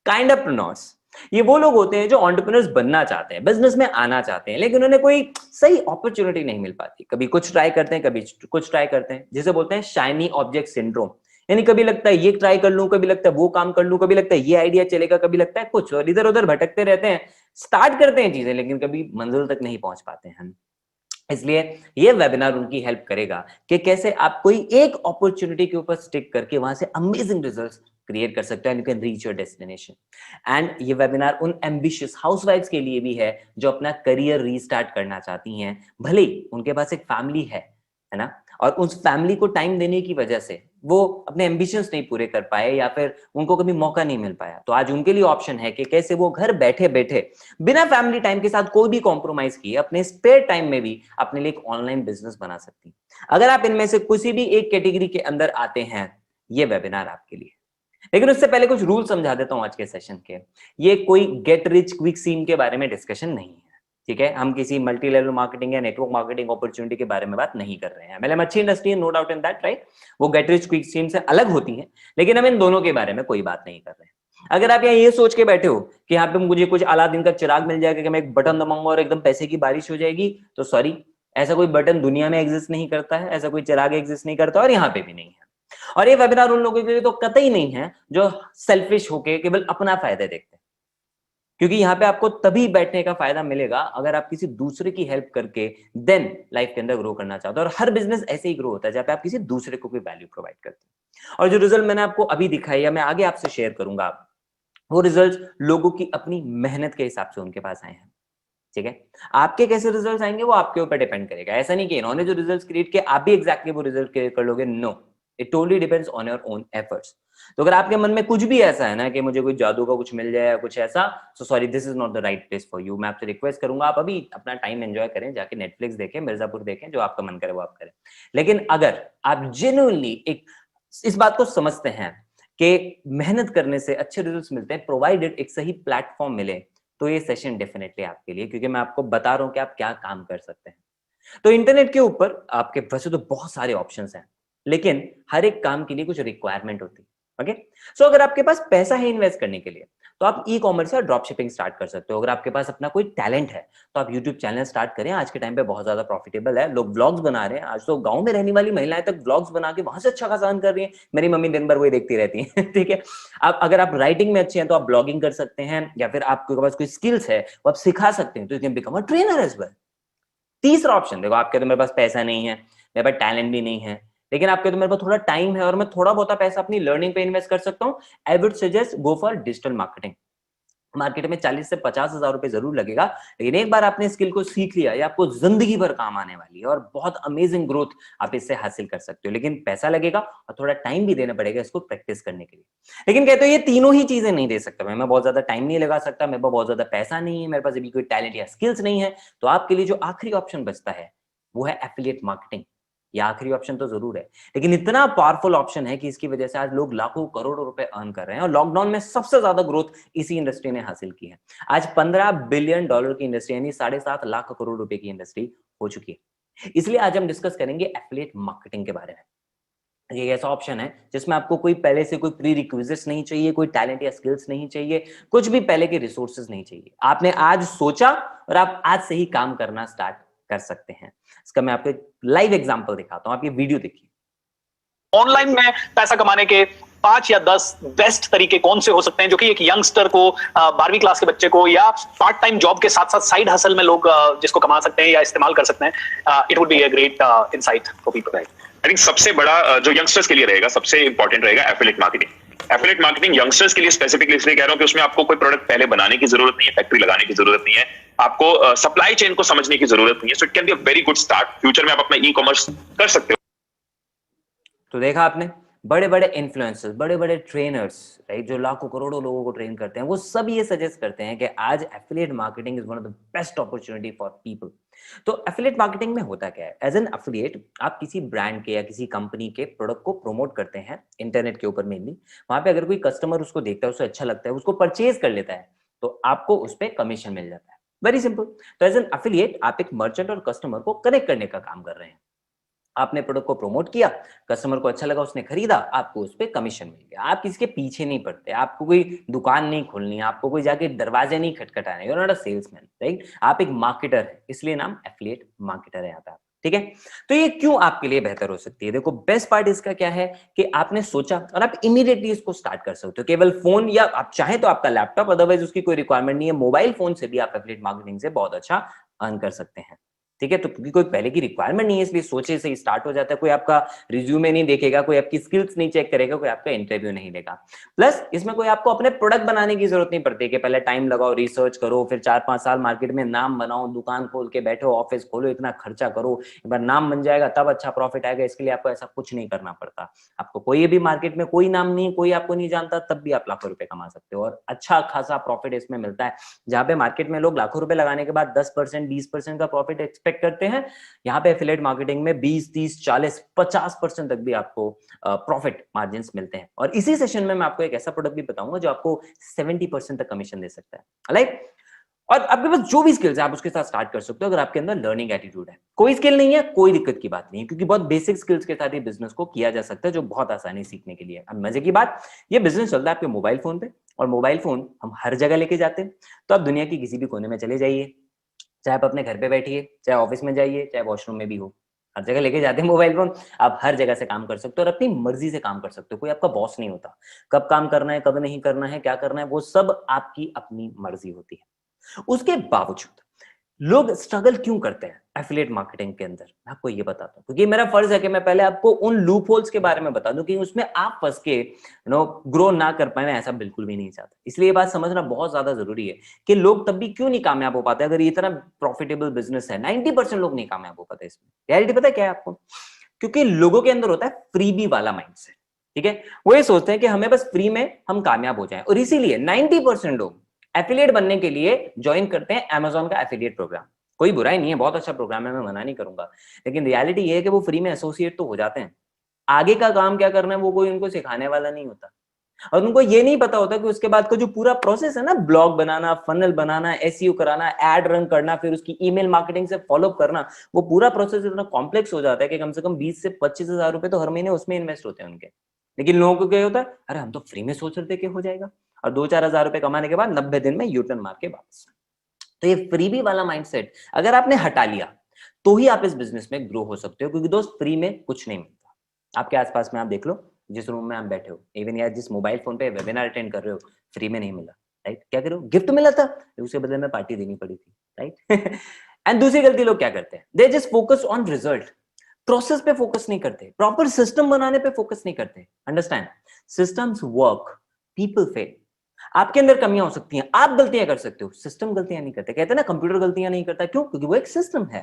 Speaker 2: काइंड ऑफ ये वो लोग होते हैं जो एंटरप्रेन्योर्स बनना चाहते हैं, बिजनेस में आना चाहते हैं, लेकिन उन्हें कोई सही अपॉर्चुनिटी नहीं मिल पाती। कभी कुछ ट्राई करते हैं, कभी कुछ ट्राई करते हैं, जिसे बोलते हैं शाइनी ऑब्जेक्ट सिंड्रोम। यानी कभी लगता है ये ट्राई कर लूं, कभी लगता है वो काम कर लूं, कभी लगता है ये आइडिया चलेगा, कभी लगता है कुछ, और इधर उधर भटकते रहते हैं। स्टार्ट करते हैं चीजें लेकिन कभी मंजिल तक नहीं पहुंच पाते हैं। इसलिए ये वेबिनार उनकी हेल्प करेगा कि कैसे आप कोई एक अपॉर्चुनिटी के ऊपर स्टिक करके वहां से अमेजिंग रिजल्ट्स क्रिएट कर सकते हैं, you can reach your destination. And ये वेबिनार उन एम्बिशियस हाउसवाइफ्स के लिए भी है जो अपना करियर रीस्टार्ट करना चाहती हैं, भले उनके पास एक फैमिली है ना, और उस फैमिली को टाइम देने की वजह से वो अपने एम्बिशंस नहीं पूरे कर पाए या फिर उनको कभी मौका नहीं मिल पाया। तो आज उनके लिए ऑप्शन है कि कैसे वो घर बैठे बैठे बिना फैमिली टाइम के साथ कोई भी कॉम्प्रोमाइज किए अपने स्पेयर टाइम में भी अपने लिए एक ऑनलाइन बिजनेस बना सकती। अगर आप इनमें से किसी भी एक कैटेगरी के अंदर आते हैं, ये वेबिनार आपके लिए। लेकिन उससे पहले कुछ रूल समझा देता हूं आज के सेशन के। ये कोई गेट रिच क्विक स्कीम के बारे में डिस्कशन नहीं है, ठीक है? हम किसी मल्टी लेवल मार्केटिंग या नेटवर्क मार्केटिंग अपॉर्चुनिटी के बारे में बात नहीं कर रहे हैं। मतलब अच्छी इंडस्ट्री है, no doubt in that, right? वो गेट रिच क्विक स्कीम से अलग होती है, लेकिन हम इन दोनों के बारे में कोई बात नहीं कर रहे हैं। अगर आप यहाँ ये सोच के बैठे हो कि यहाँ पे मुझे कुछ अलादीन का चिराग मिल जाएगा कि मैं एक बटन दबाऊंगा और एकदम पैसे की बारिश हो जाएगी, तो सॉरी, ऐसा कोई बटन दुनिया में एग्जिस्ट नहीं करता है, ऐसा कोई चिराग एग्जिस्ट नहीं करता और यहाँ पे भी नहीं है। और ये वेबिनार उन लोगों के लिए तो कतई नहीं है जो सेल्फिश होके केवल अपना फायदा देखते हैं, क्योंकि यहाँ पे आपको तभी बैठने का फायदा मिलेगा अगर आप किसी दूसरे की हेल्प करके देन लाइफ के अंदर ग्रो करना चाहते हो। और हर बिजनेस ऐसे ही ग्रो होता है जहाँ पे आप किसी दूसरे को भी वैल्यू प्रोवाइड करते हैं। और जो रिजल्ट मैंने आपको अभी दिखाई या मैं आगे आपसे शेयर करूंगा, वो रिजल्ट लोगों की अपनी मेहनत के हिसाब से उनके पास आए हैं, ठीक है? आपके कैसे रिजल्ट्स आएंगे वो आपके ऊपर डिपेंड करेगा। ऐसा नहीं कि इन्होंने जो रिजल्ट्स क्रिएट किए आप भी एग्जैक्टली वो रिजल्ट क्रिएट कर लोगे, no, it totally depends on your own efforts. तो अगर आपके मन में कुछ भी ऐसा है ना कि मुझे कोई जादू का कुछ मिल जाए या कुछ ऐसा, so sorry, this is not the right place for you. मैं आपसे रिक्वेस्ट करूंगा आप अभी अपना टाइम एंजॉय करें, जाके नेटफ्लिक्स देखें, मिर्जापुर देखें, जो आपका मन करे वो आप करें। लेकिन अगर आप जेन्युइनली एक इस बात को समझते हैं कि मेहनत करने से अच्छे रिजल्ट्स मिलते हैं, प्रोवाइडेड एक सही प्लेटफॉर्म मिले, तो ये सेशन डेफिनेटली आपके लिए, क्योंकि मैं आपको बता रहा हूं कि आप क्या काम कर सकते हैं। तो इंटरनेट के ऊपर आपके वैसे तो बहुत सारे ऑप्शंस हैं, लेकिन हर एक काम के लिए कुछ रिक्वायरमेंट होती है, ओके? सो अगर आपके पास पैसा है इन्वेस्ट करने के लिए, तो आप ई कॉमर्स या ड्रॉप शिपिंग स्टार्ट कर सकते हो। अगर आपके पास अपना कोई टैलेंट है तो आप यूट्यूब चैनल स्टार्ट करें, आज के टाइम पे बहुत ज्यादा प्रॉफिटेबल है। लोग व्लॉग्स बना रहे हैं, आज तो गांव में रहने वाली महिलाएं तक व्लॉग्स बना के वहां से अच्छा खासा अर्न कर रही हैं। मेरी मम्मी दिन भर वही देखती रहती है ठीक है? आप अगर आप राइटिंग में अच्छे हैं तो आप ब्लॉगिंग कर सकते हैं, या फिर आपके पास कोई स्किल्स है वो आप सिखा सकते हैं, तो you can become a trainer as well. तीसरा ऑप्शन देखो, आपके तो मेरे पास पैसा नहीं है, मेरे पास टैलेंट भी नहीं है, लेकिन आपके तो मेरे पास थोड़ा टाइम है और मैं थोड़ा बहुत पैसा अपनी लर्निंग पे इन्वेस्ट कर सकता हूं। I would suggest go for digital marketing. Market में 40 से 50,000 रुपए जरूर लगेगा, लेकिन एक बार आपने स्किल को सीख लिया, ये आपको जिंदगी भर काम आने वाली है और बहुत अमेजिंग ग्रोथ आप इससे हासिल कर सकते हो। लेकिन पैसा लगेगा और थोड़ा टाइम भी देना पड़ेगा इसको प्रैक्टिस करने के लिए। लेकिन कहते हो ये तीनों ही चीजें नहीं दे सकता मैं बहुत ज्यादा टाइम नहीं लगा सकता, मेरे पास बहुत ज्यादा पैसा नहीं है, मेरे पास अभी कोई टैलेंट या स्किल्स नहीं है, तो आपके लिए जो आखिरी ऑप्शन बचता है वो है एफिलिएट मार्केटिंग। ये आखिरी ऑप्शन तो जरूर है, लेकिन इतना पावरफुल ऑप्शन है कि इसकी वजह से आज लोग लाखों करोड़ों रुपए अर्न कर रहे हैं और लॉकडाउन में सबसे ज्यादा ग्रोथ इसी इंडस्ट्री ने हासिल की है। आज $15 बिलियन की इंडस्ट्री यानी 7.5 लाख करोड़ रुपए की इंडस्ट्री हो चुकी है। इसलिए आज हम डिस्कस करेंगे एफिलिएट मार्केटिंग के बारे में। ये ऐसा ऑप्शन है जिसमें आपको कोई पहले से कोई प्री रिक्विजिट्स नहीं चाहिए, कोई टैलेंट या स्किल्स नहीं चाहिए, कुछ भी पहले के रिसोर्सेज नहीं चाहिए। आपने आज सोचा और आप आज से ही काम करना स्टार्ट कर सकते हैं। इसका मैं आपको एक लाइव एग्जांपल दिखाता हूं, आप ये वीडियो देखिए।
Speaker 6: ऑनलाइन में पैसा कमाने के 5 या 10 बेस्ट तरीके कौन से हो सकते हैं जो कि एक यंगस्टर को 12वीं क्लास के बच्चे को या पार्ट टाइम जॉब के साथ साथ साइड हसल में लोग जिसको कमा सकते हैं या इस्तेमाल कर सकते हैं। It would be a great insight for people.
Speaker 7: I think सबसे बड़ा जो यंगस्टर्स के लिए रहेगा, सबसे इंपॉर्टेंट रहेगा affiliate marketing. Affiliate marketing youngsters के लिए स्पेसिफिकली इसलिए कह रहा हूं कि उसमें आपको कोई प्रोडक्ट पहले बनाने की जरूरत नहीं है, फैक्ट्री लगाने की जरूरत नहीं है, आपको सप्लाई चेन को समझने की जरूरत नहीं है। So it can be a very good start. Future में आप अपना ई कॉमर्स कर सकते हो।
Speaker 2: तो देखा आपने, बड़े बड़े इन्फ्लुएंसर्स, बड़े बड़े ट्रेनर्स, राइट, जो लाखों करोड़ों लोगों को ट्रेन करते हैं, वो सब ये सजेस्ट करते हैं कि आज affiliate marketing is one of the best opportunity for people. तो एफिलिएट मार्केटिंग में होता क्या है? एज एन एफिलिएट आप किसी ब्रांड के या किसी कंपनी के प्रोडक्ट को प्रमोट करते हैं इंटरनेट के ऊपर मेनली। वहां पे अगर कोई कस्टमर उसको देखता है, उसे अच्छा लगता है, उसको परचेज कर लेता है, तो आपको उस पर कमीशन मिल जाता है। Very simple. तो एज एन एफिलिएट आप एक मर्चेंट और कस्टमर को कनेक्ट करने का काम कर रहे हैं। आपने प्रोडक्ट को प्रमोट किया, कस्टमर को अच्छा लगा, उसने खरीदा, आपको उस पर कमीशन मिल गया। आप किसी के पीछे नहीं पड़ते, आपको कोई दुकान नहीं खोलनी, आपको कोई जाके दरवाजे नहीं खटखटाने। You are not a salesman, right? आप एक मार्केटर है, इसलिए नाम एफिलिएट मार्केटर है यहाँ पे। ठीक है, तो ये क्यों आपके लिए बेहतर हो सकती है? देखो, बेस्ट पार्ट इसका क्या है कि आपने सोचा और आप इमीडिएटली इसको स्टार्ट कर सकते हो। केवल फोन या आप चाहे तो आपका लैपटॉप, अदरवाइज उसकी कोई रिक्वायरमेंट नहीं है। मोबाइल फोन से भी आप एफिलिएट मार्केटिंग से बहुत अच्छा अर्न कर सकते हैं। ठीक है, तो क्योंकि कोई पहले की रिक्वायरमेंट नहीं है, इसलिए सोचे से ही स्टार्ट हो जाता है। कोई आपका रिज्यूमे नहीं देखेगा, कोई आपकी स्किल्स नहीं चेक करेगा, कोई आपका इंटरव्यू नहीं लेगा। प्लस इसमें कोई आपको अपने प्रोडक्ट बनाने की जरूरत नहीं पड़ती कि पहले टाइम लगाओ, रिसर्च करो, फिर 4-5 साल मार्केट में नाम बनाओ, दुकान खोल के बैठो, ऑफिस खोलो, इतना खर्चा करो, एक बार नाम बन जाएगा तब अच्छा प्रॉफिट आएगा। इसके लिए आपको ऐसा कुछ नहीं करना पड़ता। आपको कोई भी मार्केट में कोई नाम नहीं, कोई आपको नहीं जानता, तब भी आप लाखों रुपए कमा सकते हो और अच्छा खासा प्रॉफिट इसमें मिलता है। जहां पे मार्केट में लोग लाखों रुपए लगाने के बाद 10%, 20% का प्रॉफिट एक्सपेक्ट करते हैं, यहाँ पे एफिलिएट मार्केटिंग में 20, 30, 40, 50% तक भी आपको प्रॉफिट मार्जिन मिलते हैं। और इसी सेशन में मैं आपको एक ऐसा प्रोडक्ट भी बताऊंगा जो आपको 70% तक कमीशन दे सकता है। लाइक, और आपके पास जो भी स्किल्स है आप उसके साथ स्टार्ट कर सकते हो अगर आपके अंदर लर्निंग एटीट्यूड है। कोई स्किल नहीं है, कोई दिक्कत की बात नहीं है, क्योंकि बहुत बेसिक स्किल्स के साथ ही बिजनेस को किया जा सकता है, जो बहुत आसानी सीखने के लिए। अब मजे की बात, ये बिजनेस चलता है आपके मोबाइल फोन पे, और मोबाइल फोन हम हर जगह लेके जाते हैं। तो आप दुनिया की किसी भी कोने में चले जाइए, चाहे आप अपने घर पे बैठिए, चाहे ऑफिस में जाइए, चाहे वॉशरूम में भी हो, हर जगह लेके जाते हैं मोबाइल फोन। आप हर जगह से काम कर सकते हो और अपनी मर्जी से काम कर सकते हो। कोई आपका बॉस नहीं होता। कब काम करना है, कब नहीं करना है, क्या करना है, वो सब आपकी अपनी मर्जी होती है। उसके बावजूद लोग स्ट्रगल क्यों करते हैं एफिलिएट मार्केटिंग के अंदर, मैं आपको ये बताता हूं, क्योंकि मेरा फर्ज है कि मैं पहले आपको उन लूप होल्स के बारे में बता दूं कि उसमें आप फंस के ग्रो ना कर पाए। मैं ऐसा बिल्कुल भी नहीं चाहता। इसलिए ये बात समझना बहुत ज्यादा जरूरी है कि लोग तब भी क्यों नहीं कामयाब हो पाते। अगर ये इतना प्रॉफिटेबल बिजनेस है, 90% लोग नहीं कामयाब हो पाते इसमें। रियलिटी पता है क्या है आपको? क्योंकि लोगों के अंदर होता है फ्रीबी वाला माइंडसेट। ठीक है, वो ये सोचते हैं कि हमें बस फ्री में हम कामयाब हो जाएं, और इसीलिए 90% लोग एफिलिएट बनने के लिए ज्वाइन करते हैं Amazon का एफिलिएट प्रोग्राम। कोई बुराई नहीं है, बहुत अच्छा प्रोग्राम है, मैं मना नहीं करूंगा, लेकिन रियलिटी ये है कि वो फ्री में एसोसिएट तो हो जाते हैं। आगे का काम क्या करना है वो कोई उनको सिखाने वाला नहीं होता, और उनको ये नहीं पता होता कि उसके बाद का जो पूरा प्रोसेस है ना, ब्लॉग बनाना, फनल बनाना, एसईओ कराना, एड रन करना, फिर उसकी ईमेल मार्केटिंग से फॉलोअप करना, वो पूरा प्रोसेस इतना कॉम्प्लेक्स हो जाता है कि कम से कम 20 से 25 हजार रुपए तो हर महीने उसमें इन्वेस्ट होते हैं उनके। लेकिन लोगों को क्या होता है, अरे हम तो फ्री में सोच रहे थे कि हो जाएगा, और 2-4 हजार रुपए कमाने के बाद 90 दिन में यूटर्न मार के वापस। तो ये फ्रीबी वाला माइंडसेट अगर आपने हटा लिया तो ही आप इस बिजनेस में ग्रो हो सकते हो, क्योंकि दोस्त फ्री में कुछ नहीं मिलता। आपके आसपास में आप देख लो, जिस रूम में आप बैठे हो, इवन यार जिस मोबाइल फोन पे वेबिनार अटेंड कर रहे हो, फ्री में नहीं मिला, राइट? क्या करो, गिफ्ट मिला था, उसके बदले में पार्टी देनी पड़ी थी, राइट? एंड दूसरी गलती लोग क्या करते हैं, they just focus on result, process पे फोकस नहीं करते, प्रॉपर सिस्टम बनाने पे फोकस नहीं करते। Understand, systems work, people fail. आपके अंदर कमियां हो सकती हैं, आप गलतियां कर सकते हो, सिस्टम गलतियां नहीं करते। कहते हैं ना, कंप्यूटर गलतियां नहीं करता, क्यों? क्योंकि वो एक सिस्टम है,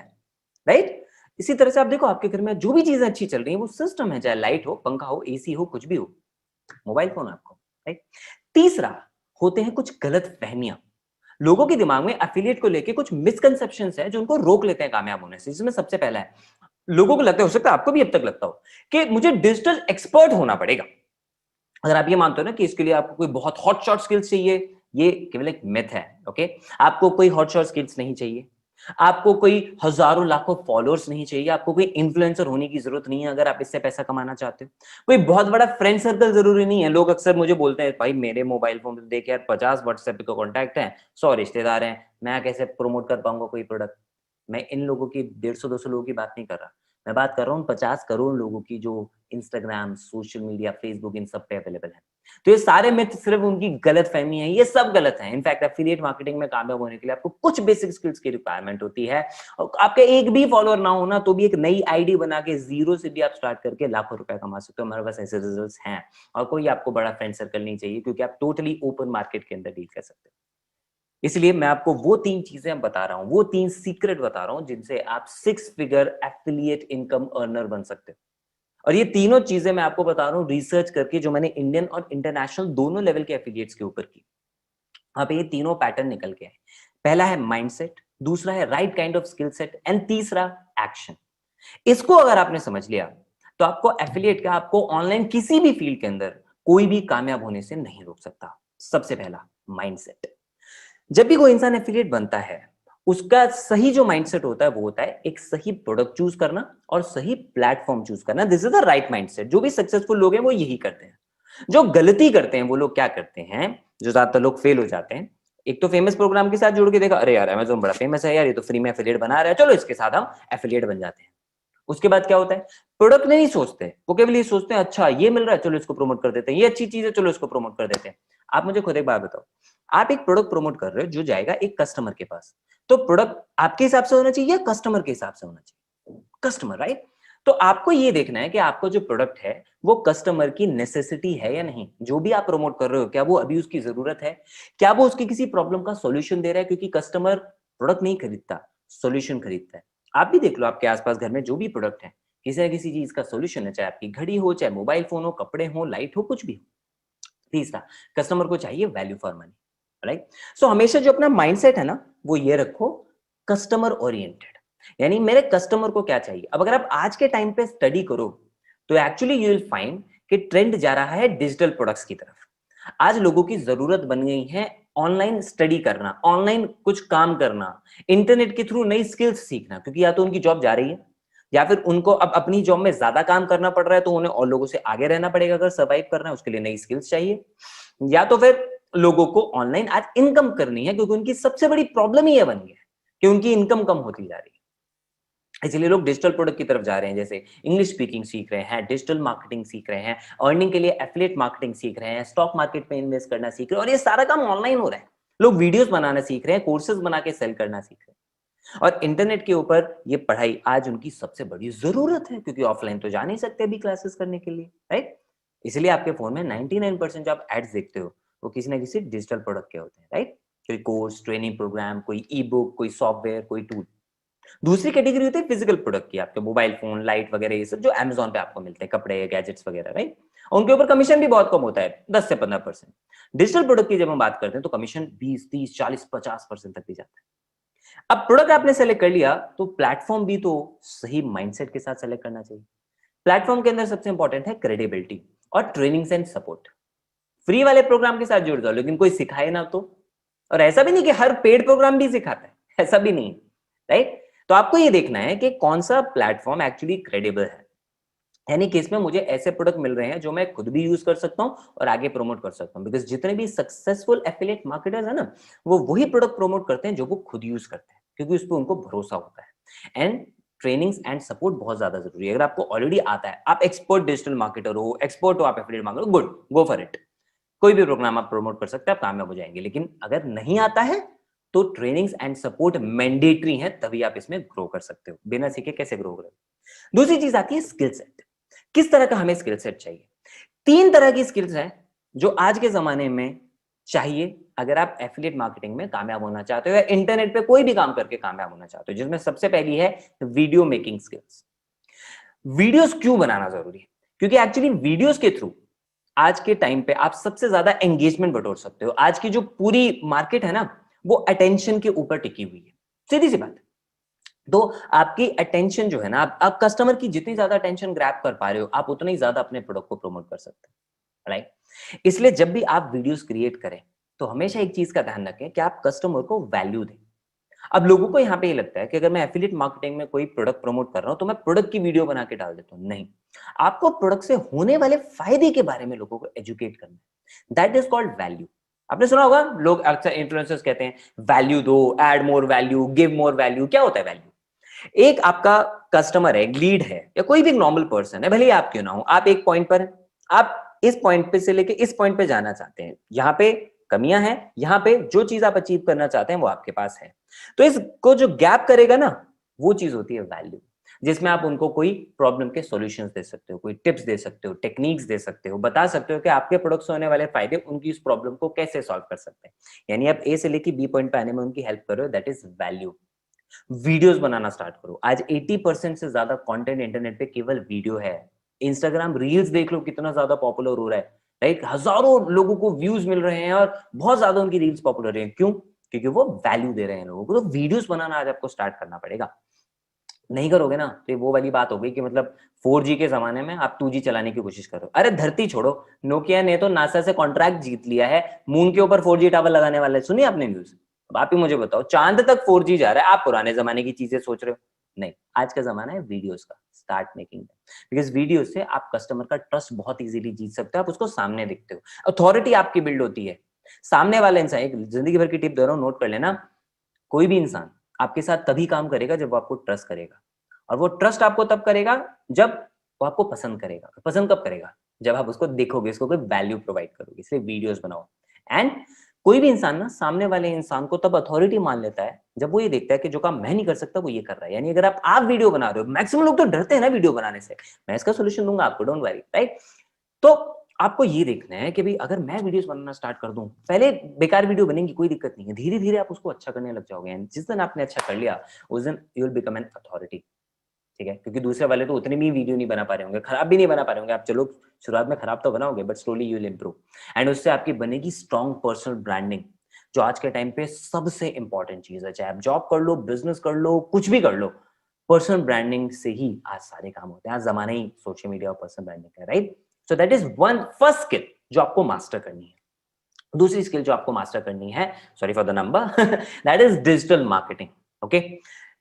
Speaker 2: राइट? इसी तरह से आप देखो, आपके घर में जो भी चीजें अच्छी चल रही हैं वो सिस्टम है, चाहे लाइट हो, पंखा हो, एसी हो, कुछ भी हो, मोबाइल फोन आपको, राइट? तीसरा, होते हैं कुछ गलत फहमियां। लोगों के दिमाग में एफिलिएट को लेके कुछ मिसकंसेप्शंस है जो उनको रोक लेते हैं कामयाब होने से। जिसमें सबसे पहला है, लोगों को लगता है, हो सकता है आपको भी अब तक लगता हो, कि मुझे डिजिटल एक्सपर्ट होना पड़ेगा। अगर आप ये मानते हो ना कि इसके लिए आपको कोई बहुत हॉट शॉट स्किल्स चाहिए, ये केवल एक मिथ है। ओके, आपको कोई हॉट शॉट स्किल्स नहीं चाहिए, आपको कोई हजारों लाखों फॉलोअर्स नहीं चाहिए, आपको कोई इन्फ्लुएंसर होने की जरूरत नहीं है अगर आप इससे पैसा कमाना चाहते हो। कोई बहुत बड़ा फ्रेंड सर्कल जरूरी नहीं है। लोग अक्सर मुझे बोलते हैं, भाई मेरे मोबाइल फोन पे देख यार 50 व्हाट्सएप पे कॉन्टैक्ट है, 100 रिश्तेदार हैं, मैं कैसे प्रमोट कर पाऊंगा कोई प्रोडक्ट? मैं इन लोगों की 150-200 लोगों की बात नहीं कर रहा, मैं बात कर रहा हूँ 50 करोड़ लोगों की जो इंस्टाग्राम, सोशल मीडिया, फेसबुक इन सब पे अवेलेबल है। तो ये सारे मिथ सिर्फ उनकी गलत फहमी है, ये सब गलत है। इनफैक्ट एफिलिएट मार्केटिंग में कामयाब होने के लिए आपको कुछ बेसिक स्किल्स की रिक्वायरमेंट होती है, और आपके एक भी फॉलोअर ना हो ना तो भी एक नई आईडी बना के जीरो से भी आप स्टार्ट करके लाखों रुपए कमा सकते हो। हमारे पास ऐसे रिजल्ट्स हैं, और कोई आपको बड़ा फ्रेंड सर्कल नहीं चाहिए, क्योंकि आप टोटली ओपन मार्केट के अंदर डील कर सकते हो। इसलिए मैं आपको वो 3 चीजें बता रहा हूं, वो 3 सीक्रेट बता रहा हूं जिनसे आप 6 फिगर एफिलिएट इनकम अर्नर बन सकते हो। और ये तीनों चीजें मैं आपको बता रहा हूं रिसर्च करके, जो मैंने इंडियन और इंटरनेशनल दोनों लेवल के एफिलिएट्स के ऊपर की। वहां पे ये तीनों पैटर्न निकल के आए। पहला है माइंडसेट, दूसरा है right kind of skill set, and तीसरा एक्शन। इसको अगर आपने समझ लिया तो आपको एफिलिएट का, आपको ऑनलाइन किसी भी फील्ड के अंदर कोई भी कामयाब होने से नहीं रोक सकता। सबसे पहला माइंडसेट। जब भी कोई इंसान एफिलिएट बनता है, उसका सही जो माइंडसेट होता है वो होता है एक सही प्रोडक्ट चूज करना और सही प्लेटफॉर्म चूज करना। This is the right mindset. जो भी सक्सेसफुल लोग हैं वो यही करते हैं। जो गलती करते हैं वो लोग क्या करते हैं, जो ज्यादातर लोग फेल हो जाते हैं, एक तो फेमस प्रोग्राम के साथ जुड़ के देखा, अरे यार अमेज़न बड़ा फेमस है यार, ये तो फ्री में एफिलिएट बना रहा है, चलो इसके साथ हम एफिलिएट बन जाते हैं। उसके बाद क्या होता है, प्रोडक्ट नहीं सोचते, वो केवल ये सोचते हैं अच्छा ये मिल रहा है चलो इसको प्रमोट कर देते हैं, ये अच्छी चीज है चलो इसको प्रमोट कर देते हैं। आप मुझे खुद एक बात बताओ, आप एक प्रोडक्ट प्रमोट कर रहे हो जो जाएगा एक कस्टमर के पास, तो प्रोडक्ट आपके हिसाब से होना चाहिए या कस्टमर के हिसाब से होना चाहिए? Customer, right? तो आपको ये देखना है कि आपका जो प्रोडक्ट है वो कस्टमर की नेसेसिटी है या नहीं। जो भी आप प्रमोट कर रहे हो, क्या वो अभी उसकी जरूरत है, क्या वो उसकी किसी प्रॉब्लम का सॉल्यूशन दे रहा है? क्योंकि कस्टमर प्रोडक्ट नहीं खरीदता, सॉल्यूशन खरीदता है। आप भी देख लो आपके आसपास घर में जो भी प्रोडक्ट है, किसी न किसी चीज का सॉल्यूशन है, चाहे आपकी घड़ी हो, चाहे मोबाइल फोन हो, कपड़े हो, लाइट हो, कुछ भी हो। तीसरा, कस्टमर को चाहिए वैल्यू फॉर मनी, राइट? सो हमेशा जो अपना माइंडसेट है ना वो ये रखो, कस्टमर ओरिएंटेड, यानी मेरे कस्टमर को क्या चाहिए। अब अगर आप आज के टाइम पे स्टडी करो तो एक्चुअली यू विल फाइंड कि ट्रेंड जा रहा है डिजिटल प्रोडक्ट्स की तरफ। आज लोगों की जरूरत बन गई है ऑनलाइन स्टडी करना, ऑनलाइन कुछ काम करना, इंटरनेट के थ्रू नई स्किल्स सीखना, क्योंकि या तो उनकी जॉब जा रही है या फिर उनको अब अपनी जॉब में ज्यादा काम करना पड़ रहा है, तो उन्हें और लोगों से आगे रहना पड़ेगा अगर सर्वाइव करना है, उसके लिए नई स्किल्स चाहिए। या तो फिर लोगों को ऑनलाइन आज इनकम करनी है, क्योंकि उनकी सबसे बड़ी प्रॉब्लम ही ये बन गई है कि उनकी इनकम कम होती जा रही है। इसलिए लोग डिजिटल प्रोडक्ट की तरफ जा रहे हैं, जैसे इंग्लिश स्पीकिंग सीख रहे हैं, डिजिटल मार्केटिंग सीख रहे हैं, अर्निंग के लिए एफिलिएट मार्केटिंग सीख रहे हैं, स्टॉक मार्केट में इन्वेस्ट करना सीख रहे हैं, और ये सारा काम ऑनलाइन हो रहा है। लोग वीडियोस बनाना सीख रहे हैं, कोर्सेज बना के सेल करना सीख रहे हैं, और इंटरनेट के ऊपर ये पढ़ाई आज उनकी सबसे बड़ी जरूरत है, क्योंकि ऑफलाइन तो जा नहीं सकते अभी क्लासेस करने के लिए, राइट? इसलिए आपके फोन में 99% जो आप एड्स देखते हो वो किसी ना किसी डिजिटल प्रोडक्ट के होते हैं, राइट? कोई कोर्स, ट्रेनिंग प्रोग्राम, कोई ई बुक, कोई सॉफ्टवेयर, कोई टूल। दूसरी कैटेगरी होती है फिजिकल प्रोडक्ट की, आपके मोबाइल फोन, लाइट वगैरह, ये सब जो अमेज़न पे आपको मिलते हैं, कपड़े, गैजेट्स वगैरह, राइट? उनके ऊपर कमीशन भी बहुत कम होता है, 10 से 15%। डिजिटल प्रोडक्ट की जब हम बात करते हैं तो कमीशन 20, 30, 40, 50% तक भी जाता है। अब प्रोडक्ट आपने सेलेक्ट कर लिया तो प्लेटफॉर्म भी तो सही माइंडसेट के साथ सेलेक्ट करना चाहिए। प्लेटफॉर्म के अंदर सबसे इंपॉर्टेंट है क्रेडिबिलिटी और ट्रेनिंग्स एंड सपोर्ट। फ्री वाले प्रोग्राम के साथ जुड़ जाओ, लेकिन कोई सिखाए ना तो। और ऐसा भी नहीं कि हर पेड प्रोग्राम भी सिखाता है, ऐसा भी नहीं, राइट? तो आपको ये देखना है कि कौन सा प्लेटफॉर्म एक्चुअली क्रेडिबल है, यानी कि इसमें मुझे ऐसे प्रोडक्ट मिल रहे हैं जो मैं खुद भी यूज कर सकता हूं और आगे प्रमोट कर सकता हूं। बिकॉज जितने भी सक्सेसफुल एफिलिएट मार्केटर्स है ना, वो वही प्रोडक्ट प्रमोट करते हैं जो वो खुद यूज करते हैं, क्योंकि उस पर उनको भरोसा होता है। एंड ट्रेनिंग्स एंड सपोर्ट बहुत ज्यादा जरूरी है। अगर आपको ऑलरेडी आता है, आप एक्सपर्ट डिजिटल मार्केटर हो, एक्सपर्ट हो आप affiliate marketer, good, go for it. कोई भी प्रोग्राम आप प्रमोट कर सकते हैं, आप कामयाब हो जाएंगे। लेकिन अगर नहीं आता है तो ट्रेनिंग्स एंड सपोर्ट मैंडेटरी है, तभी आप इसमें ग्रो कर सकते हो। बिना सीखे कैसे ग्रो करोगे? दूसरी चीज आती है स्किल सेट। किस तरह का हमें स्किल सेट चाहिए? 3 तरह की स्किल्स हैं जो आज के जमाने में चाहिए अगर आप एफिलिएट मार्केटिंग में कामयाब होना चाहते हो या इंटरनेट पे कोई भी काम करके कामयाब होना चाहते हो, जिसमें सबसे पहली है वीडियो मेकिंग स्किल्स। वीडियोस क्यों बनाना जरूरी है? क्योंकि एक्चुअली वीडियोस के थ्रू आज के टाइम पे आप सबसे ज्यादा एंगेजमेंट बटोर सकते हो। आज की जो पूरी मार्केट है ना, वो अटेंशन के ऊपर टिकी हुई है, सीधी सी बात। तो आपकी अटेंशन जो है ना, आप कस्टमर की जितनी ज्यादा अटेंशन ग्रैब कर पा रहे हो, आप उतना ही ज्यादा अपने प्रोडक्ट को प्रमोट कर सकते हो, राइट? इसलिए जब भी आप वीडियोस क्रिएट करें तो हमेशा एक चीज का ध्यान रखें कि आप कस्टमर को वैल्यू दें। अब लोगों को यहाँ पे ये लगता है कि अगर मैं एफिलिएट मार्केटिंग में कोई प्रोडक्ट प्रमोट कर रहा हूं तो मैं प्रोडक्ट की वीडियो बना के डाल देता हूं। नहीं, आपको प्रोडक्ट से होने वाले फायदे के बारे में लोगों को एजुकेट करना है। That is called value. आपने सुना होगा, लोग अक्सर इन्फ्लुएंसर्स कहते हैं वैल्यू दो, add more value, give more value. क्या होता है वैल्यू? एक आपका कस्टमर है, लीड है, या कोई भी नॉर्मल पर्सन है, भले ही आप क्यों ना हो, आप एक पॉइंट पर हैं, आप इस पॉइंट पे से लेके इस पॉइंट पे जाना चाहते हैं, यहाँ पे कमियां हैं, यहाँ पे जो चीज आप अचीव करना चाहते हैं वो आपके पास है। तो इसको जो गैप करेगा ना, वो चीज होती है वैल्यू, जिसमें आप उनको कोई प्रॉब्लम के सॉल्यूशंस दे सकते हो, कोई टिप्स दे सकते हो, टेक्निक्स दे सकते हो, बता सकते हो कि आपके प्रोडक्ट से होने वाले फायदे उनकी इस प्रॉब्लम को कैसे सॉल्व कर सकते हैं। यानी आप ए से लेके बी पॉइंट पे आने में उनकी हेल्प कर रहे हो, that is value. Videos banana start करो। आज 80% से ज्यादा कंटेंट इंटरनेट पे केवल वीडियो है। इंस्टाग्राम रील्स देख लो कितना ज्यादा पॉपुलर हो रहा है, राइट? हजारों लोगों को व्यूज मिल रहे हैं और बहुत ज्यादा उनकी रील्स पॉपुलर है। क्यों? क्योंकि वो वैल्यू दे रहे हैं लोगों को। तो वीडियोस बनाना आज आपको स्टार्ट करना पड़ेगा। नहीं करोगे ना तो ये वो वाली बात हो गई कि मतलब 4G के जमाने में आप 2G चलाने की कोशिश करो। अरे धरती छोड़ो, नोकिया ने तो नासा से कॉन्ट्रैक्ट जीत लिया है, मून के ऊपर 4G टावर लगाने वाला है। सुनिए आपने न्यूज? अब आप ही मुझे बताओ, चांद तक 4G जा रहा है, आप पुराने जमाने की चीजें सोच रहे हो? नहीं, आज का जमाना है वीडियोस का। स्टार्ट मेकिंग, बिकॉज वीडियो से आप कस्टमर का ट्रस्ट बहुत इजीली जीत सकते हो। आप उसको सामने दिखते हो, अथॉरिटी आपकी बिल्ड होती है। सामने वाला इंसान, एक जिंदगी भर की टिप दे रहा हूं, नोट कर लेना, कोई भी इंसान आपके साथ तभी काम करेगा जब वो आपको ट्रस्ट करेगा, और वो ट्रस्ट आपको तब करेगा जब वो आपको पसंद करेगा। पसंद कब करेगा? जब आप उसको देखोगे, उसको कोई वैल्यू प्रोवाइड करोगे। इसलिए वीडियोस बनाओ। एंड कोई भी इंसान ना सामने वाले इंसान को तब अथॉरिटी मान लेता है जब वो ये देखता है कि जो काम मैं नहीं कर सकता वो ये कर रहा है। यानी अगर आप वीडियो बना रहे हो, मैक्सिमम लोग तो डरते हैं ना वीडियो बनाने से, मैं इसका सोल्यूशन दूंगा आपको, डोंट वरी, राइट? तो आपको ये देखना है कि भाई अगर मैं वीडियोस बनाना स्टार्ट कर दूं, पहले बेकार वीडियो बनेंगी, कोई दिक्कत नहीं है, धीरे धीरे आप उसको अच्छा करने लग जाओगे। एंड जिस दिन आपने अच्छा कर लिया, उस दिन you will become an authority. ठीक है? क्योंकि दूसरे वाले तो उतने भी वीडियो नहीं बना पा रहे होंगे, खराब भी नहीं बना पा रहे होंगे। आप चलो शुरुआत में खराब तो बनाओगे, but slowly you will improve, and उससे आपकी बनेगी स्ट्रॉन्ग पर्सनल ब्रांडिंग, जो आज के टाइम पे सबसे इंपॉर्टेंट चीज है। चाहे आप जॉब कर लो, बिजनेस कर लो, कुछ भी कर लो, पर्सनल ब्रांडिंग से ही आज सारे काम होते हैं। आज जमाना ही सोशल मीडिया और पर्सनल ब्रांडिंग का, right? So that is one first skill जो आपको मास्टर करनी है। दूसरी स्किल जो आपको मास्टर करनी है, sorry for the number, that is digital marketing. Okay,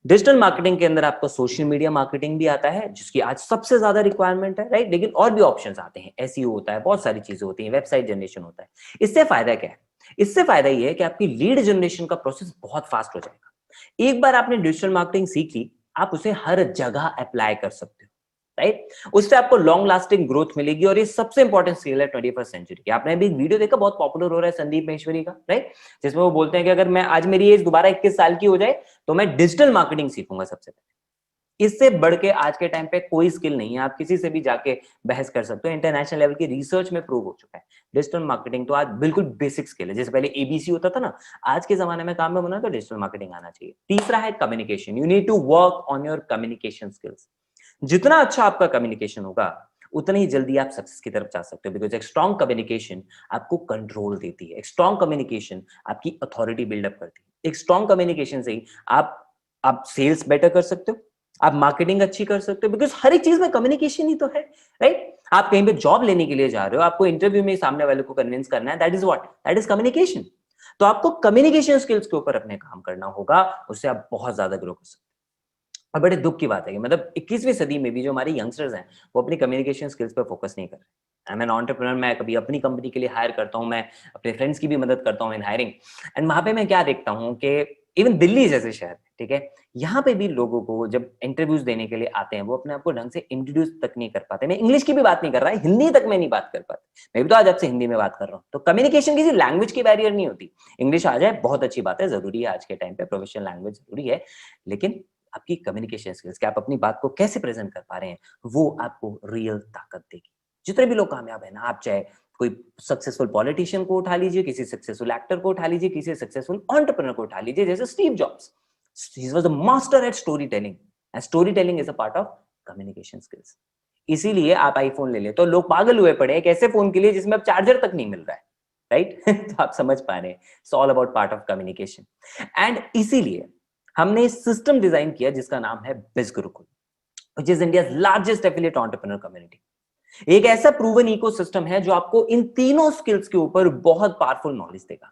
Speaker 2: digital marketing के अंदर आपको सोशल मीडिया मार्केटिंग भी आता है, जिसकी आज सबसे ज्यादा रिक्वायरमेंट है, राइट? लेकिन और भी ऑप्शंस आते हैं, एसईओ होता है, बहुत सारी चीजें होती हैं, वेबसाइट जनरेशन होता है। इससे फायदा क्या है? इससे फायदा ये है कि आपकी लीड जनरेशन का प्रोसेस बहुत फास्ट हो जाएगा। एक बार आपने डिजिटल मार्केटिंग सीख ली, आप उसे हर जगह अप्लाई कर सकते हो, राइट? उससे आपको लॉन्ग लास्टिंग ग्रोथ मिलेगी। और ये सबसे इंपॉर्टेंट स्किल है 21st सेंचुरी की। आपने अभी एक वीडियो देखा, बहुत पॉपुलर हो रहा है, संदीप महेश्वरी का, राइट? जिसमें वो बोलते हैं कि अगर मैं आज मेरी एज दोबारा 21 साल की हो जाए तो मैं डिजिटल मार्केटिंग सीखूंगा सबसे पहले। इससे बढ़ के आज के टाइम पे कोई स्किल नहीं है। आप किसी से भी जाके बहस कर सकते हो, इंटरनेशनल लेवल की रिसर्च में प्रूव हो चुका है। डिजिटल मार्केटिंग तो आज बिल्कुल बेसिक स्किल है। जैसे पहले एबीसी होता था ना, आज के जमाने में काम में बना तो डिजिटल मार्केटिंग आना चाहिए। तीसरा है communication. You need to work on your communication skills. जितना अच्छा आपका कम्युनिकेशन होगा, उतनी ही जल्दी आप सक्सेस की तरफ जा सकते हो। बिकॉज एक स्ट्रॉन्ग कम्युनिकेशन आपको कंट्रोल देती है, एक स्ट्रॉन्ग कम्युनिकेशन आपकी अथॉरिटी बिल्डअप करती है। एक स्ट्रॉन्ग कम्युनिकेशन से ही आप सेल्स बेटर कर सकते हो, आप मार्केटिंग अच्छी कर सकते हो। बिकॉज हर एक चीज में कम्युनिकेशन ही तो है, राइट? आप कहीं पे जॉब लेने के लिए जा रहे हो, आपको इंटरव्यू में सामने वाले को कन्विंस करना है, that is what, that is communication. तो आपको कम्युनिकेशन स्किल्स के ऊपर अपने काम करना होगा, उससे आप बहुत ज्यादा ग्रो कर सकते हो। और बड़े दुख की बात है कि मतलब 21वीं सदी में भी जो हमारे यंगस्टर्स हैं, वो अपनी कम्युनिकेशन स्किल्स पे फोकस नहीं कर रहे। आई एम एन एंटरप्रेन्योर, मैं कभी अपनी कंपनी के लिए हायर करता हूं, मैं अपने फ्रेंड्स की भी मदद करता हूं इन हायरिंग। एंड वहां पे मैं क्या देखता हूं कि इवन दिल्ली जैसे शहर में, ठीक है, यहाँ पे भी लोगों को जब इंटरव्यूज देने के लिए आते हैं, वो अपने आप को ढंग से इंट्रोड्यूस तक नहीं कर पाते। मैं इंग्लिश की भी बात नहीं कर रहा, हिंदी तक मैं नहीं बात कर पाता। मैं भी तो आज आपसे हिंदी में बात कर रहा हूँ। तो कम्युनिकेशन किसी लैंग्वेज की बैरियर नहीं होती। इंग्लिश आ जाए बहुत अच्छी बात है, जरूरी है आज के टाइम पे, प्रोफेशनल लैंग्वेज जरूरी है, लेकिन आपकी कम्युनिकेशन स्किल्स, कि आप अपनी बात को कैसे प्रेजेंट कर पा रहे हैं, वो आपको रियल ताकत देगी। जितने भी लोग कामयाब है ना, आप चाहे कोई सक्सेसफुल पॉलिटिशियन को उठा लीजिए, किसी सक्सेसफुल एक्टर को उठा लीजिए, किसी सक्सेसफुल एंटरप्रेन्योर को उठा लीजिए, जैसे Steve Jobs, he was the master at storytelling, and storytelling is a part of communication skills. इसीलिए आप आईफोन ले ले तो लोग पागल हुए पड़े एक ऐसे फोन के लिए जिसमें अब चार्जर तक नहीं मिल रहा है, राइट? तो आप समझ पा रहे हैं, it's all about part of communication. And इसीलिए हमने सिस्टम डिजाइन किया जिसका नाम है बिज Gurukul, which is India's largest affiliate entrepreneur community. एक ऐसा प्रूवन इकोसिस्टम है जो आपको इन तीनों स्किल्स के ऊपर बहुत पावरफुल नॉलेज देगा।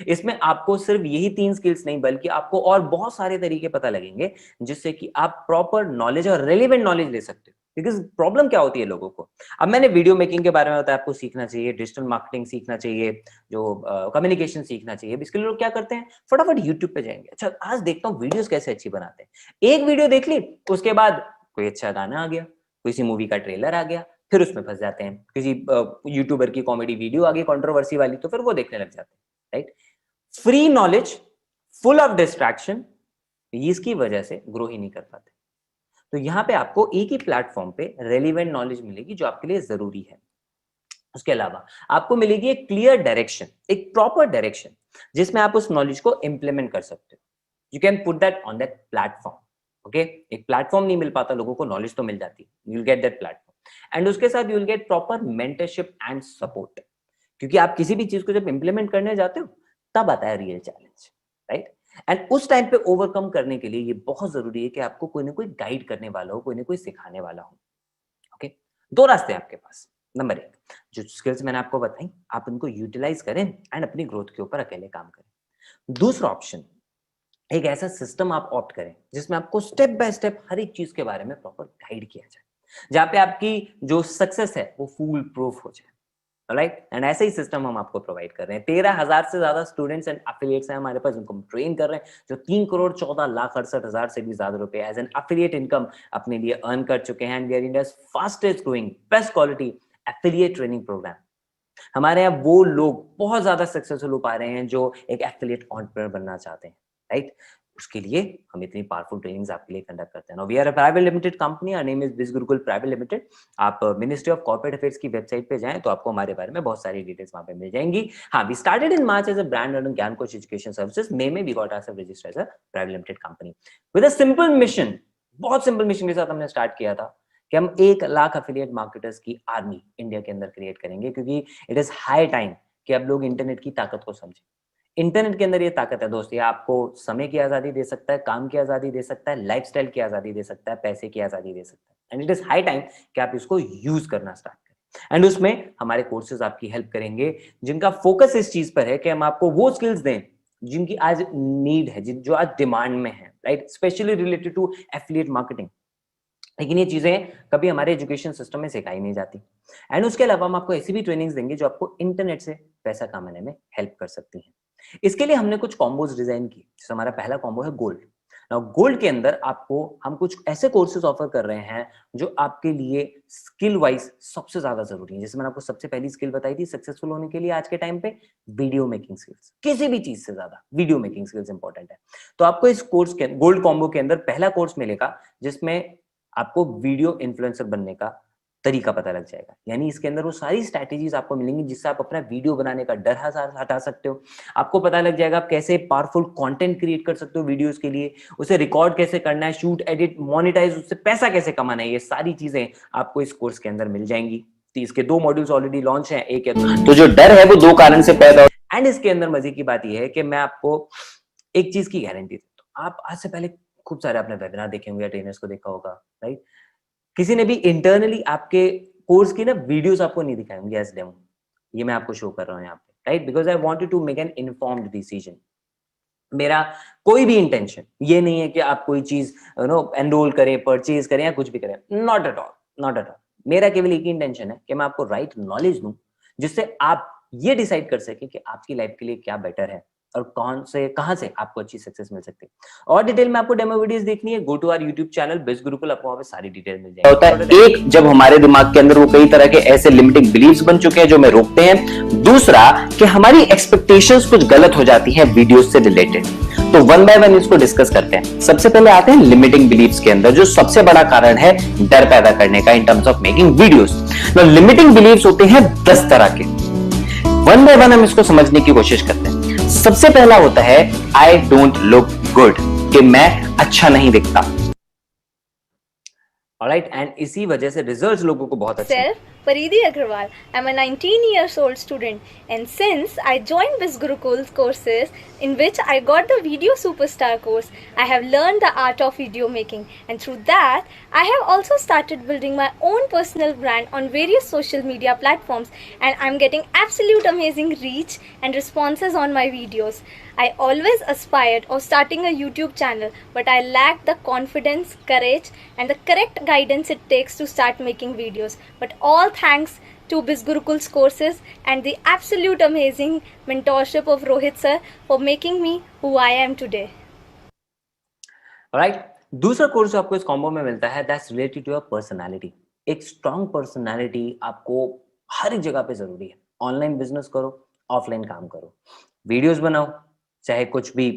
Speaker 2: इसमें आपको सिर्फ यही 3 स्किल्स नहीं, बल्कि आपको और बहुत सारे तरीके पता लगेंगे जिससे कि आप प्रॉपर नॉलेज और रेलेवेंट नॉलेज ले सकते हो। बिकॉज प्रॉब्लम क्या होती है लोगों को, अब मैंने वीडियो मेकिंग के बारे में बताया, आपको सीखना चाहिए, डिजिटल मार्केटिंग सीखना चाहिए, जो कम्युनिकेशन सीखना चाहिए। इसके लिए लोग क्या करते हैं, फटाफट यूट्यूब पे जाएंगे, अच्छा आज देखता हूँ वीडियोस कैसे अच्छी बनाते हैं। एक वीडियो देख ली, उसके बाद कोई अच्छा गाना आ गया, किसी मूवी का ट्रेलर आ गया, फिर उसमें फंस जाते हैं। किसी यूट्यूबर की कॉमेडी वीडियो आ गई कंट्रोवर्सी वाली, तो फिर वो देखने लग जाते हैं, right. Free knowledge full of distraction, इसकी वजह से ग्रो ही नहीं कर पाते। तो यहाँ पे आपको एक ही प्लेटफॉर्म पे रेलिवेंट नॉलेज मिलेगी जो आपके लिए जरूरी है। उसके अलावा आपको मिलेगी एक क्लियर डायरेक्शन, एक प्रॉपर डायरेक्शन, जिसमें आप उस नॉलेज को इंप्लीमेंट कर सकते हो। You can put that on that platform. Okay, एक प्लेटफॉर्म नहीं मिल पाता लोगों को, नॉलेज तो मिल जाती है, you will get that platform. And उसके साथ you will get proper mentorship and support, क्योंकि आप किसी भी चीज को जब इंप्लीमेंट करने जाते हो तब आता है रियल चैलेंज, राइट। एंड उस टाइम पे ओवरकम करने के लिए ये बहुत जरूरी है कि आपको कोई ना कोई गाइड करने वाला हो, कोई ना कोई सिखाने वाला हो। ओके, दो रास्ते हैं आपके पास। नंबर एक, जो स्किल्स मैंने आपको बताई आप उनको यूटिलाइज करें एंड अपनी ग्रोथ के ऊपर अकेले काम करें। दूसरा ऑप्शन, एक ऐसा सिस्टम आप ऑप्ट करें जिसमें आपको स्टेप बाय स्टेप हर एक चीज के बारे में प्रॉपर गाइड किया जाए, जहां पे आपकी जो सक्सेस है वो फूल प्रूफ हो जाए, राइट। एंड ऐसे ही सिस्टम हम आपको प्रोवाइड कर रहे हैं। 13,000 से ज्यादा स्टूडेंट्स एंड एफिलिएट्स हैं हमारे पास, जिनको हम ट्रेन कर रहे हैं, जो 3,14,68,000 से भी ज्यादा रुपए एज एन एफिलिएट इनकम अपने लिए अर्न कर चुके हैं। And we are India's fastest growing best quality affiliate training programme. हमारे यहाँ वो लोग बहुत ज्यादा सक्सेसफुल हो पा रहे हैं जो एक एफिलिएट एंटरप्रेन्योर बनना चाहते हैं, राइट। उसके लिए हम इतनी पावरफुल ट्रेनिंग्स आपके लिए कंडक्ट करते हैं। Now we are a private limited company, our name is biz Gurukul private limited. आप मिनिस्ट्री ऑफ कॉर्पोरेट अफेयर्स की वेबसाइट पे जाएं तो आपको हमारे बारे में बहुत सारी डिटेल्स वहां पे मिल जाएंगी। हाँ, we started in March as a brand and Gyan Kosh education services. May में we got ourselves registered as a private limited company with a simple mission. बहुत सिंपल मिशन के साथ हमने स्टार्ट किया था कि हम 1 लाख एफिलिएट मार्केटर्स की आर्मी इंडिया के अंदर क्रिएट करेंगे, क्योंकि इट इज हाई टाइम कि अब लोग इंटरनेट की ताकत को समझें। इंटरनेट के अंदर ये ताकत है दोस्त, ये आपको समय की आजादी दे सकता है, काम की आजादी दे सकता है, लाइफस्टाइल की आजादी दे सकता है, पैसे की आजादी दे सकता है। And it is high time कि आप इसको यूज करना स्टार्ट करें। एंड उसमें हमारे कोर्सेज आपकी हेल्प करेंगे, जिनका फोकस इस चीज पर है कि हम आपको वो स्किल्स दें जिनकी आज नीड है, जो आज डिमांड में है, right, specially related to affiliate marketing. लेकिन ये चीजें कभी हमारे एजुकेशन सिस्टम में सिखाई नहीं जाती। एंड उसके अलावा हम आपको ऐसी भी ट्रेनिंग्स देंगे जो आपको इंटरनेट से पैसा कमाने में हेल्प कर सकती हैं। इसके लिए हमने कुछ कॉम्बोज डिजाइन की, जैसे हमारा पहला कॉम्बो है गोल्ड। नाउ गोल्ड के अंदर आपको हम कुछ ऐसे कोर्सेज ऑफर कर रहे हैं जो आपके लिए स्किल वाइज सबसे ज्यादा जरूरी है। जैसे मैंने आपको सबसे पहली स्किल बताई थी सक्सेसफुल होने के लिए आज के टाइम पे, वीडियो मेकिंग स्किल्स। किसी भी चीज से ज्यादा वीडियो मेकिंग स्किल्स इंपॉर्टेंट है। तो आपको इस कोर्स के गोल्ड कॉम्बो के अंदर पहला कोर्स मिलेगा जिसमें आपको वीडियो इन्फ्लुएंसर बनने का तरीका पता लग जाएगा। यानी इसके अंदर वो सारी स्ट्रैटेजीज आपको मिलेंगी जिससे आप अपना वीडियो बनाने का डर हटा सकते हो। आपको पता लग जाएगा आप कैसे पावरफुल कंटेंट क्रिएट कर सकते हो वीडियोस के लिए, उसे रिकॉर्ड कैसे करना है, शूट, एडिट, मोनेटाइज, उससे पैसा कैसे कमाना है, ये सारी चीजें आपको इस कोर्स के अंदर मिल जाएंगी। तो इसके 2 मॉड्यूल्स ऑलरेडी लॉन्च हैं। एक है तो जो डर है वो 2 कारण से पैदा हो। एंड इसके अंदर मजे की बात यह है कि मैं आपको एक चीज की गारंटी देता हूं। आप आज से पहले खूब सारे अपने वेबिनार देखे होंगे या ट्रेनर्स को देखा होगा, राइट। किसी ने भी इंटरनली आपके कोर्स की ना वीडियोस आपको नहीं दिखाए होंगे एज डेमो। ये मैं आपको शो कर रहा हूं यहाँ पे, right, because I wanted to make an informed decision. मेरा कोई भी इंटेंशन ये नहीं है कि आप कोई चीज एनरोल करें, परचेज करें या कुछ भी करें, not at all, not at all. मेरा केवल एक ही इंटेंशन है कि मैं आपको राइट नॉलेज दूं जिससे आप ये डिसाइड कर सके कि आपकी लाइफ के लिए क्या बेटर है और कहां से आपको अच्छी सक्सेस मिल सकती है। और डिटेल में आपको डेमो वीडियोस देखनी है, go to our YouTube channel biz Gurukul, आपको वहां पे सारी डिटेल मिल जाएगी। होता है एक, जब हमारे दिमाग के अंदर वो कई तरह के ऐसे लिमिटिंग बिलीफ्स बन चुके हैं जो हमें रोकते हैं। दूसरा कि हमारी एक्सपेक्टेशंस कुछ गलत हो जाती हैं वीडियोस से रिलेटेड। तो 1 बाय 1 इसको डिस्कस करते हैं। सबसे पहले आते हैं लिमिटिंग बिलीफ्स के अंदर, जो सबसे बड़ा कारण है डर पैदा करने का in terms of making videos. तो लिमिटिंग बिलीफ्स होते हैं 10 तरह के। 1 बाय 1 हम इसको समझने की कोशिश करते हैं। सबसे पहला होता है आई डोंट लुक गुड, कि मैं अच्छा नहीं दिखता। ऑलराइट, एंड इसी वजह से रिजल्ट्स लोगों को बहुत अच्छे।
Speaker 8: Self, Paridi Agrawal. I'm a 19 years old student, and since I joined Biz Gurukul's courses, in which I got the Video Superstar course, I have learned the art of video making, and through that, I have also started building my own personal brand on various social media platforms, and I'm getting absolute amazing reach and responses on my videos. I always aspired of starting a YouTube channel, but I lacked the confidence, courage, and the correct guidance it takes to start making videos. But all thanks to BizGurukul's courses and the absolute amazing mentorship of Rohit sir for making me who I am today.
Speaker 2: Right, दूसरा course जो आपको इस combo में मिलता है that's related to your personality. एक strong personality आपको हर एक जगह पे जरूरी है। ऑनलाइन बिजनेस करो, ऑफलाइन काम करो, वीडियोस बनाओ, चाहे कुछ भी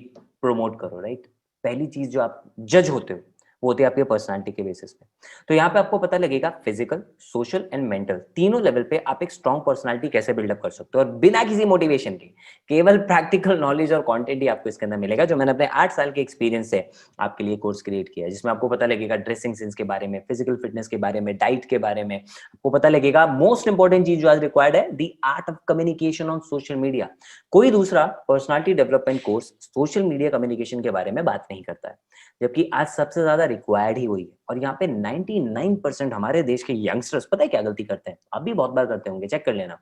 Speaker 2: प्रमोट करो, राइट। पहली चीज जो आप जज होते हो वो होती है आपकी पर्सनालिटी के बेसिस पे। तो यहाँ पे आपको पता लगेगा फिजिकल, सोशल एंड मेंटल तीनों लेवल पे आप एक स्ट्रांग पर्सनालिटी कैसे बिल्डअप कर सकते हो, और बिना किसी मोटिवेशन के केवल प्रैक्टिकल नॉलेज और कंटेंट ही आपको इसके अंदर मिलेगा, जो मैंने अपने 8 साल के एक्सपीरियंस से आपके लिए कोर्स क्रिएट किया है, जिसमें आपको पता लगेगा ड्रेसिंग सेंस के बारे में, फिजिकल फिटनेस के बारे में, डाइट के बारे में। आपको पता लगेगा मोस्ट इंपॉर्टेंट चीज जो आज रिक्वायर्ड है, the art of communication on social media. कोई दूसरा personality development course social media communication के बारे में बात नहीं करता है, जबकि आज सबसे ज्यादा रिक्वायर्ड ही वही है। और यहाँ पे 99% हमारे देश के यंगस्टर्स पता है क्या गलती करते हैं, आप भी बहुत बार करते होंगे, चेक कर लेना।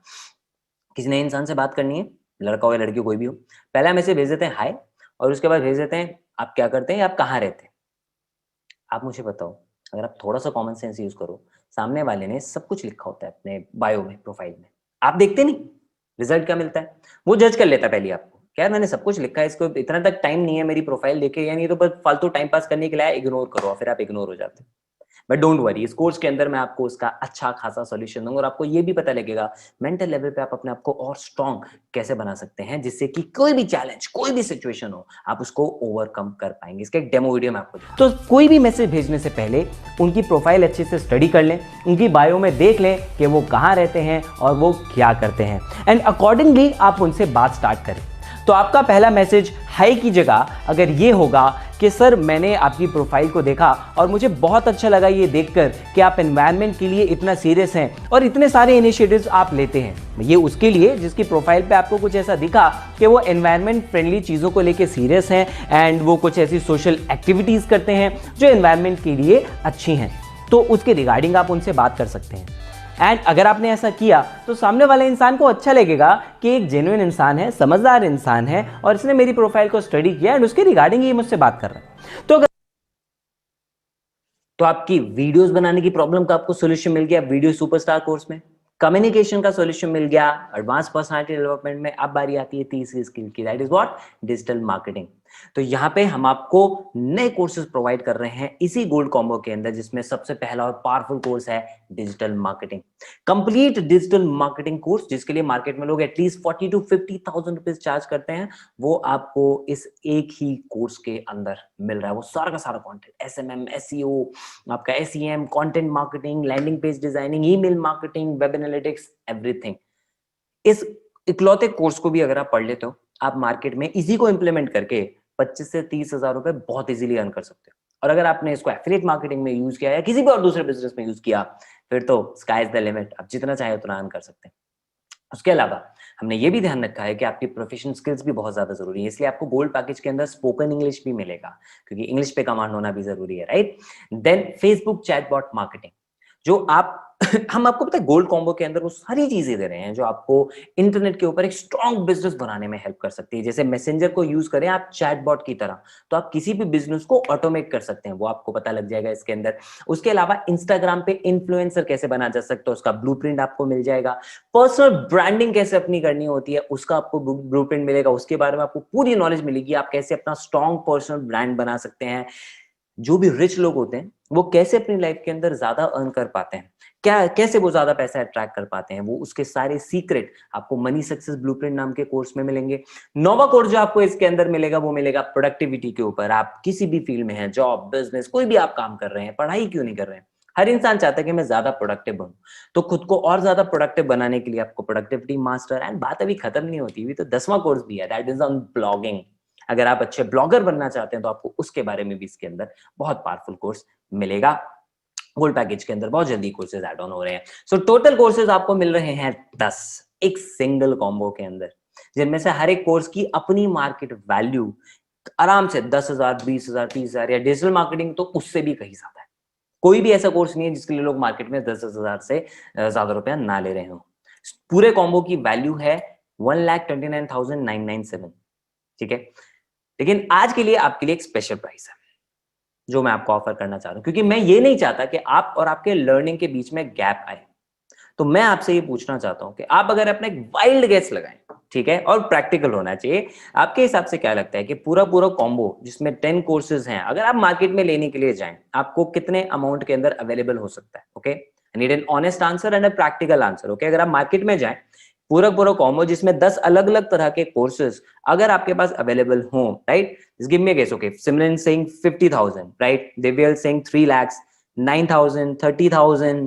Speaker 2: किसी नए इंसान से बात करनी है, लड़का हो या लड़की कोई भी हो, पहले हम ऐसे भेज देते हैं हाय, और उसके बाद भेज देते हैं आप क्या करते हैं या आप कहाँ रहते हैं। आप मुझे बताओ, अगर आप थोड़ा सा कॉमन सेंस यूज करो, सामने वाले ने सब कुछ लिखा होता है अपने बायो में, प्रोफाइल में, आप देखते नहीं, रिजल्ट क्या मिलता है, वो जज कर लेता है पहले आपको, क्या मैंने सब कुछ लिखा है, इसको इतना तक टाइम नहीं है मेरी प्रोफाइल देखे, यानी तो बस फालतू टाइम पास करने के लिए इग्नोर करो, फिर आप इग्नोर हो जाते हैं। बट डोंट वरी, इस कोर्स के अंदर मैं आपको उसका अच्छा खासा सॉल्यूशन दूंगा, और आपको ये भी पता लगेगा मेंटल लेवल पे आप अपने आप को और स्ट्रांग कैसे बना सकते हैं, जिससे कि कोई भी चैलेंज, कोई भी सिचुएशन हो, आप उसको ओवरकम कर पाएंगे। इसका एक डेमो वीडियो मैं आपको तो कोई भी मैसेज भेजने से पहले उनकी प्रोफाइल अच्छे से स्टडी कर लें, उनकी बायो में देख लें कि वो कहाँ रहते हैं और वो क्या करते हैं, एंड अकॉर्डिंगली आप उनसे बात स्टार्ट करें। तो आपका पहला मैसेज हाय की जगह अगर ये होगा कि सर मैंने आपकी प्रोफाइल को देखा और मुझे बहुत अच्छा लगा ये देखकर कि आप एनवायरनमेंट के लिए इतना सीरियस हैं और इतने सारे इनिशिएटिव्स आप लेते हैं। ये उसके लिए जिसकी प्रोफाइल पे आपको कुछ ऐसा दिखा कि वो एनवायरनमेंट फ्रेंडली चीज़ों को लेके सीरियस हैं, एंड वो कुछ ऐसी सोशल एक्टिविटीज़ करते हैं जो एनवायरनमेंट के लिए अच्छी हैं, तो उसके रिगार्डिंग आप उनसे बात कर सकते हैं। एंड अगर आपने ऐसा किया तो सामने वाले इंसान को अच्छा लगेगा कि एक जेन्युइन इंसान है, समझदार इंसान है, और इसने मेरी प्रोफाइल को स्टडी किया एंड उसके रिगार्डिंग ही मुझसे बात कर रहा है। तो आपकी वीडियोस बनाने की प्रॉब्लम का आपको सॉल्यूशन मिल गया वीडियो सुपरस्टार कोर्स में, कम्युनिकेशन का सॉल्यूशन मिल गया एडवांस पर्सनालिटी डेवलपमेंट में। अब बारी आती है तीसरी स्किल की, that is what, digital marketing. तो यहाँ पे हम आपको नए कोर्सेज प्रोवाइड कर रहे हैं इसी गोल्ड कॉम्बो के अंदर, जिसमें सबसे पहला और पावरफुल कोर्स है digital marketing, complete digital marketing course, जिसके लिए मार्केट में लोग एटलीस्ट 40 to 50,000 रुपीज चार्ज करते हैं, वो आपको इस एक ही कोर्स के अंदर मिल रहा है। वो सारा का सारा कंटेंट, एसएमएम, एसईओ, आपका SEM, content marketing, landing page designing, email marketing, web analytics, everything. इस इकलौते कोर्स को भी अगर आप पढ़ लेते हो, आप मार्केट में इसी को इंप्लीमेंट करके 25 से 30 हजार रुपए बहुत इजीली अर्न कर सकते हो। और अगर आपने इसको एफिलिएट मार्केटिंग में यूज किया या किसी भी और दूसरे बिजनेस में यूज किया, फिर तो स्काई इज द लिमिट, आप जितना चाहे उतना अर्न कर सकते हैं। उसके अलावा हमने ये भी ध्यान रखा है कि आपकी प्रोफेशनल स्किल्स भी बहुत ज्यादा जरूरी है, इसलिए आपको गोल्ड पैकेज के अंदर स्पोकन इंग्लिश भी मिलेगा, क्योंकि इंग्लिश पे कमांड होना भी जरूरी है, right. Then Facebook chatbot marketing, जो आप हम आपको पता है गोल्ड कॉम्बो के अंदर वो सारी चीजें दे रहे हैं जो आपको इंटरनेट के ऊपर एक स्ट्रॉन्ग बिजनेस बनाने में हेल्प कर सकती है। जैसे मैसेंजर को यूज करें आप चैटबॉट की तरह, तो आप किसी भी बिजनेस को ऑटोमेट कर सकते हैं, वो आपको पता लग जाएगा इसके अंदर। उसके अलावा इंस्टाग्राम पे इन्फ्लुएंसर कैसे बना जा सकता है, उसका ब्लूप्रिंट आपको मिल जाएगा। पर्सनल ब्रांडिंग कैसे अपनी करनी होती है, उसका आपको ब्लूप्रिंट मिलेगा, उसके बारे में आपको पूरी नॉलेज मिलेगी, आप कैसे अपना स्ट्रॉन्ग पर्सनल ब्रांड बना सकते हैं। जो भी रिच लोग होते हैं वो कैसे अपनी लाइफ के अंदर ज्यादा अर्न कर पाते हैं, क्या कैसे वो ज्यादा पैसा अट्रैक्ट कर पाते हैं, वो उसके सारे सीक्रेट आपको मनी सक्सेस ब्लूप्रिंट नाम के कोर्स में मिलेंगे। नोवा कोर्स जो आपको इसके अंदर मिलेगा वो मिलेगा प्रोडक्टिविटी के ऊपर। आप किसी भी फील्ड में हैं, जॉब, बिजनेस, कोई भी आप काम कर रहे हैं, पढ़ाई क्यों नहीं कर रहे हैं, हर इंसान चाहता है कि मैं ज्यादा प्रोडक्टिव बनूं। तो खुद को और ज्यादा प्रोडक्टिव बनाने के लिए आपको प्रोडक्टिविटी मास्टर, एंड बात अभी खत्म नहीं होती, अभी तो 10वां कोर्स भी है, दैट इज ऑन ब्लॉगिंग। अगर आप अच्छे ब्लॉगर बनना चाहते हैं तो आपको उसके बारे में भी इसके अंदर बहुत पावरफुल कोर्स मिलेगा। गोल्ड पैकेज के अंदर बहुत जल्दी कोर्सेज ऐड ऑन हो रहे हैं। सो टोटल कोर्सेज आपको मिल रहे हैं 10 एक सिंगल कॉम्बो के अंदर, जिनमें से हर एक कोर्स की अपनी मार्केट वैल्यू आराम से 10,000, 20,000, 30,000, या डिजिटल मार्केटिंग तो उससे भी कहीं ज्यादा है। कोई भी ऐसा कोर्स नहीं है जिसके लिए लोग मार्केट में 10,000 से ज्यादा रुपया ना ले रहे हो। पूरे कॉम्बो की वैल्यू है 1,29,997। ठीक है। लेकिन आज के लिए आपके लिए एक स्पेशल प्राइस है जो मैं आपको ऑफर करना चाह रहा हूं, क्योंकि मैं ये नहीं चाहता कि आप और आपके लर्निंग के बीच में गैप आए। तो मैं आपसे ये पूछना चाहता हूं कि आप अगर अपना एक वाइल्ड गेस लगाएं, ठीक है, और प्रैक्टिकल होना चाहिए, आपके हिसाब से क्या लगता है कि पूरा पूरा कॉम्बो जिसमें 10 कोर्सेज हैं, अगर आप मार्केट में लेने के लिए जाएं, आपको कितने अमाउंट के अंदर अवेलेबल हो सकता है? Okay, I need an honest answer and a practical answer. Okay, अगर आप मार्केट में जाएं, पूरा पूरा कॉम्बो जिसमें 10 अलग अलग तरह के कोर्सेज अगर आपके पास अवेलेबल हो, right, give me a guess. Okay, Simran saying 50,000, right, Divyal saying 3 lakhs, 9,000, 30,000,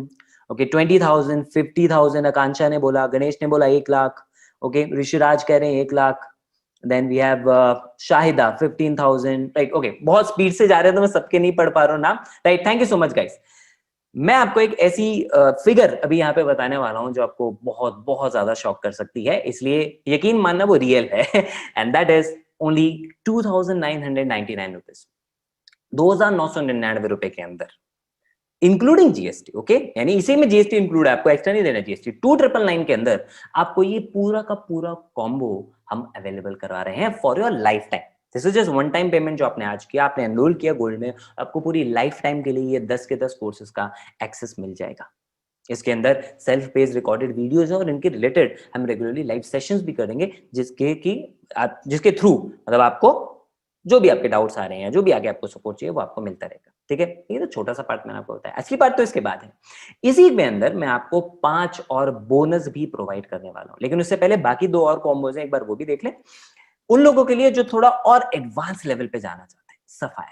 Speaker 2: okay, 20,000, 50,000, Akanksha ने बोला, गणेश ने बोला 1 लाख, ओके, ऋषिराज कह रहे हैं 1 lakh, then we have Shahida 15,000, right. Okay, बहुत स्पीड से जा रहे हैं तो मैं सबके नहीं पढ़ पा रहा हूँ नाम, right. Thank you so much guys. मैं आपको एक ऐसी फिगर अभी यहाँ पे बताने वाला हूँ जो आपको बहुत बहुत ज्यादा शॉक कर सकती है, इसलिए यकीन मानना वो रियल है, and that is only 2,999 rupees, 2,999 रुपए के अंदर, इंक्लूडिंग जीएसटी। ओके, यानी इसी में जीएसटी इंक्लूड है, आपको एक्स्ट्रा नहीं देना जीएसटी। 2,999 के अंदर आपको ये पूरा का पूरा कॉम्बो हम अवेलेबल करवा रहे हैं for your life time. This is just one time payment जो आपने आज किया, आपने एनरोल किया गोल्ड में, आपको पूरी लाइफ टाइम के लिए ये 10 के 10 कोर्सेज का एक्सेस मिल जाएगा। इसके अंदर सेल्फ पेज रिकॉर्डेड वीडियोस हैं और इनके रिलेटेड हम रेगुलरली लाइव सेशंस भी करेंगे, जिसके थ्रू मतलब आपको जो भी आपके डाउट्स आ रहे हैं, जो भी आगे आपको सपोर्ट चाहिए वो आपको मिलता रहेगा। ठीक है, ये तो छोटा सा पार्ट मैंने आपको बताया, असली पार्ट तो इसके बाद है। इसी के अंदर मैं आपको 5 और बोनस भी प्रोवाइड करने वाला हूं, लेकिन उससे पहले बाकी 2 और कॉम्बोज हैं, एक बार वो भी देख लें। उन लोगों के लिए जो थोड़ा और एडवांस लेवल पे जाना चाहते हैं,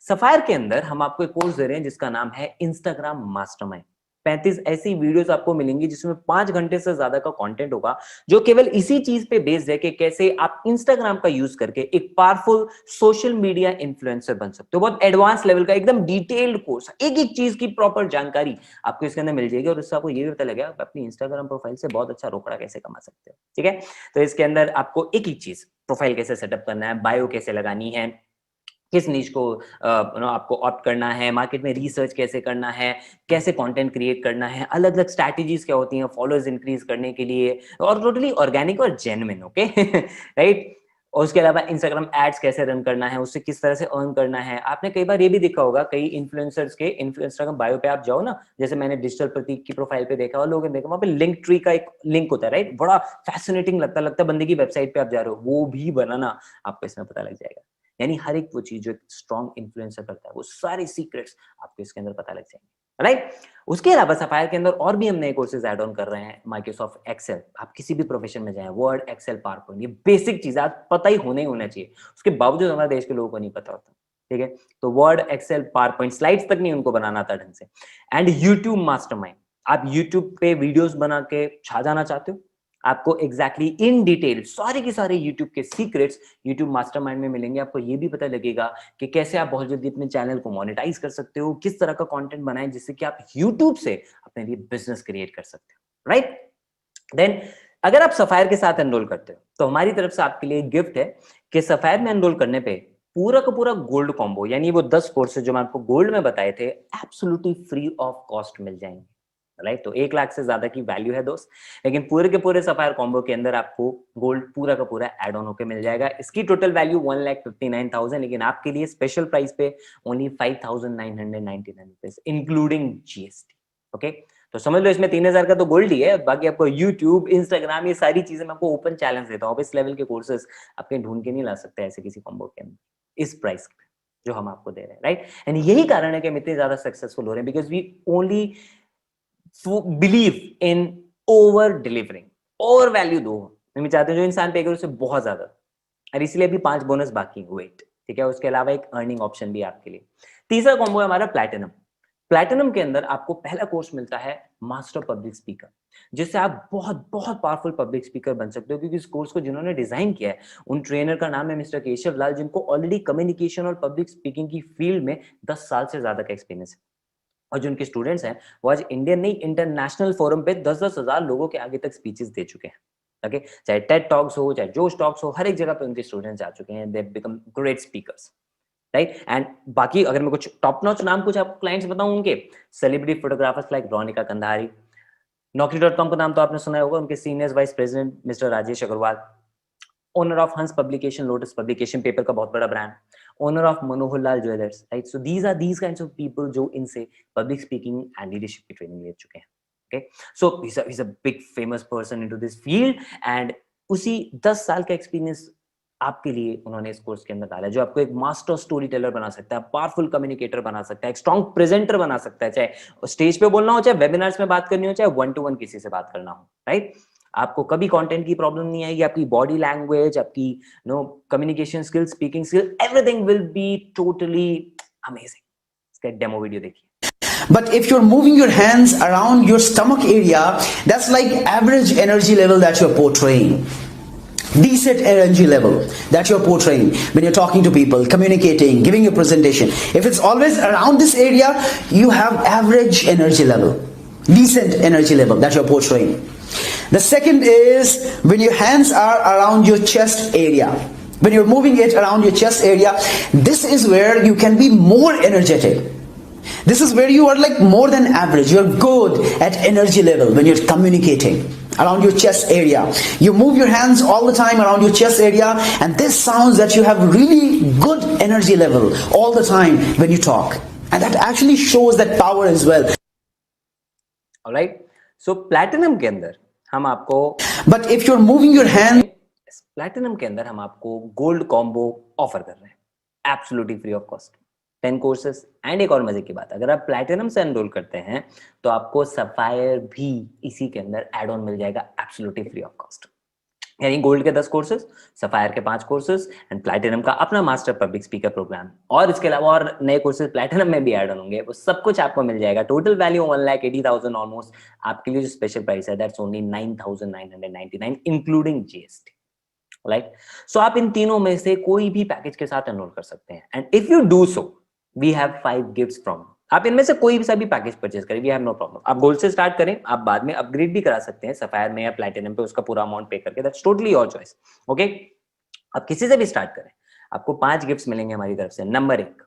Speaker 2: सफायर के अंदर हम आपको एक कोर्स दे रहे हैं जिसका नाम है इंस्टाग्राम मास्टरमाइंड। 35 ऐसी वीडियोस आपको मिलेंगी जिसमें 5 घंटे से ज्यादा का कंटेंट होगा, जो केवल इसी चीज पे बेस्ड है कि कैसे आप इंस्टाग्राम का यूज करके एक पावरफुल सोशल मीडिया इन्फ्लुएंसर बन सकते हो। बहुत एडवांस लेवल का एकदम डिटेल्ड कोर्स, एक एक चीज की प्रॉपर जानकारी आपको इसके अंदर मिल जाएगी, और इससे आपको ये भी पता लगेगा आप अपनी इंस्टाग्राम प्रोफाइल से बहुत अच्छा रोकड़ा कैसे कमा सकते हो। ठीक है, तो इसके अंदर आपको एक एक चीज, प्रोफाइल कैसे सेटअप करना है, बायो कैसे लगानी है, किस नीश को आपको ऑप्ट करना है, मार्केट में रिसर्च कैसे करना है, कैसे कंटेंट क्रिएट करना है, अलग अलग स्ट्रैटेजीज क्या होती हैं फॉलोअर्स इंक्रीज करने के लिए, और टोटली ऑर्गेनिक और जेन्युइन। Okay, right. और उसके अलावा इंस्टाग्राम एड्स कैसे रन करना है, उससे किस तरह से अर्न करना है। आपने कई बार ये भी देखा होगा, कई इन्फ्लुएंसर्स के इंस्टाग्राम बायो पे आप जाओ ना, जैसे मैंने डिजिटल प्रतीक की प्रोफाइल पे देखा और लोगों ने देखा, वहां पे लिंक ट्री का एक लिंक होता है, राइट, बड़ा फैसिनेटिंग लगता बंदे की वेबसाइट पे आप जा रहे हो, वो भी बनाना आपको इसमें पता लग जाएगा। यानी हर एक वो चीज जो एक स्ट्रॉन्ग इन्फ्लुएंसर करता है, वो सारे सीक्रेट्स आपको इसके अंदर पता लग जाएंगे, राइट। उसके अलावा सफायर के अंदर और भी हम नए कोर्सेज ऐड ऑन कर रहे हैं। माइक्रोसॉफ्ट एक्सेल, आप किसी भी प्रोफेशन में जाएं, वर्ड, एक्सेल, पावरपॉइंट, ये बेसिक चीज आज पता ही होना चाहिए, उसके बावजूद हमारे देश के लोगों को नहीं पता होता। ठीक है, तो वर्ड, एक्सेल, पावरपॉइंट, स्लाइड्स तक नहीं उनको बनाना आता ढंग से। एंड यूट्यूब मास्टरमाइंड, आप यूट्यूब पे वीडियोस बना के छा जाना चाहते हो, आपको एग्जैक्टली इन डिटेल सारे के सारे YouTube के सीक्रेट्स YouTube मास्टरमाइंड में मिलेंगे। आपको ये भी पता लगेगा कि कैसे आप बहुत जल्दी अपने चैनल को मोनेटाइज कर सकते हो, किस तरह का कंटेंट बनाएं जिससे कि आप YouTube से अपने लिए बिजनेस क्रिएट कर सकते हो, राइट। देन अगर आप सफायर के साथ एनरोल करते हो तो हमारी तरफ से आपके लिए गिफ्ट है कि सफायर में एनरोल करने पे पूरा का पूरा गोल्ड कॉम्बो, यानी वो 10 कोर्सेज जो मैं आपको गोल्ड में बताए थे, एब्सोल्युटली फ्री ऑफ कॉस्ट मिल जाएंगे, राइट। तो 1 लाख से ज्यादा की वैल्यू है दोस्त, लेकिन पूरे के पूरे सफायर कॉम्बो के अंदर आपको गोल्ड पूरा का पूरा एड ऑन होकर मिल जाएगा। इसकी टोटल वैल्यू 1,59,000, लेकिन आपके लिए स्पेशल प्राइस पे only 5,999 rupees including GST. Okay, तो समझ लो इसमें 3,000 का तो गोल्ड ही है, बाकी आपको यूट्यूब, इंस्टाग्राम, ये सारी चीजें मैं आपको ओपन चैलेंज देता हूँ। इस लेवल के कोर्सेज आप कहीं ढूंढ के नहीं ला सकते ऐसे किसी कॉम्बो के अंदर इस प्राइस पे जो हम आपको दे रहे हैं, राइट। एंड यही कारण है कि हम इतने ज्यादा सक्सेसफुल हो रहे हैं, because we only believe in over delivering, over value दो। हम चाहते हैं जो इंसान पे करे उससे बहुत ज्यादा, और इसलिए अभी 5 बोनस बाकी हुए, ठीक है। उसके अलावा एक अर्निंग ऑप्शन भी आपके लिए। तीसरा कॉम्बो है हमारा प्लैटिनम। प्लैटिनम के अंदर आपको पहला कोर्स मिलता है मास्टर पब्लिक स्पीकर, जिससे आप बहुत बहुत पावरफुल पब्लिक स्पीकर बन सकते हो, क्योंकि इस कोर्स को जिन्होंने डिजाइन किया है उन ट्रेनर का नाम है मिस्टर केशव लाल, जिनको ऑलरेडी कम्युनिकेशन और पब्लिक स्पीकिंग की फील्ड में 10 साल से ज्यादा का एक्सपीरियंस है। और जो उनके स्टूडेंट्स हैं वो आज इंडियन नहीं इंटरनेशनल फोरम पे 10-10 हजार लोगों के आगे तक स्पीचेस दे चुके हैं। ओके, चाहे टेड टॉक्स हो, चाहे जोश टॉक्स हो, हर एक जगह पे उनके स्टूडेंट्स आ चुके हैं। They become great speakers, right. And बाकी अगर मैं कुछ टॉप नॉच नाम कुछ आपको क्लाइंट्स बताऊं उनके, celebrity photographers like Ronika Kandhari, Naukri.com का नाम तो आपने सुना होगा, उनके senior vice president mister Rajesh Agarwal, owner of Hans publication, Lotus publication, paper का बहुत बड़ा brand, owner of Manohar Lal jewellers, right? So these are these kinds of people जो इनसे पब्लिक स्पीकिंग एंड लीडरशिप की ट्रेनिंग ले चुके हैं. Okay, so he's a big famous person into this field and उसी 10 साल का एक्सपीरियंस आपके लिए उन्होंने इस कोर्स के अंदर डाला है, जो आपको एक मास्टर स्टोरी टेलर बना सकता है, पावरफुल कम्युनिकेटर बना सकता है, एक स्ट्रॉन्ग प्रेजेंटर बना सकता है, चाहे स्टेज पे बोलना हो, चाहे वेबिनार्स में बात करनी हो, चाहे 1-to-1 किसी से बात करना हो, राइट? आपको कभी कंटेंट की प्रॉब्लम नहीं आएगी, आपकी बॉडी लैंग्वेज, आपकी communication skill, speaking skill, everything will be totally amazing. इसका डेमो वीडियो देखिए.
Speaker 9: But if you're moving your hands around your stomach area, that's like average energy level that you're portraying. Decent energy level that you're portraying when you're talking to people, communicating, giving a presentation. If it's always around this area, you have average energy level, decent energy level that you're portraying. The second is when your hands are around your chest area. When you're moving it around your chest area, this is where you can be more energetic. This is where you are like more than average. You're good at energy level when you're communicating around your chest area. You move your hands all the time around your chest area, and this sounds that you have really good energy level all the time when you talk, and that actually shows that power as well.
Speaker 2: Alright, so platinum के अंदर हम आपको
Speaker 9: But if you're moving your hand,
Speaker 2: platinum के अंदर हम आपको gold combo offer कर रहे हैं, absolutely free of cost, 10 courses. And एक और मजे की बात, अगर आप प्लैटिनम से एनरोल करते हैं तो आपको सफायर भी इसी के अंदर एड ऑन मिल जाएगा, एब्सोल्युटली फ्री ऑफ कॉस्ट. यानी गोल्ड के 10 कोर्सेज, सफायर के 5 कोर्सेज एंड प्लैटिनम का अपना मास्टर पब्लिक स्पीकर प्रोग्राम, और इसके अलावा और नए कोर्सेज प्लैटिनम में भी ऐड ऑन होंगे. वो सब कुछ आपको मिल जाएगा. Total value 1,80,000 almost. आपके लिए जो स्पेशल प्राइस है that's only 9,999 including GST. Right, so आप इन तीनों में से कोई भी पैकेज के साथ एनरोल कर सकते हैं. And if you do so, we have 5 gifts from. आप इनमें से कोई भी सा भी पैकेज परचेज करें, वी हैव नो प्रॉब्लम. आप गोल्ड से स्टार्ट करें, आप बाद में अपग्रेड भी करा सकते हैं सफायर में या प्लैटिनम पे, उसका पूरा अमाउंट पे करके. That's totally your choice. Okay, आप किसी से भी स्टार्ट करें, आपको 5 गिफ्ट्स मिलेंगे हमारी तरफ से. नंबर 1,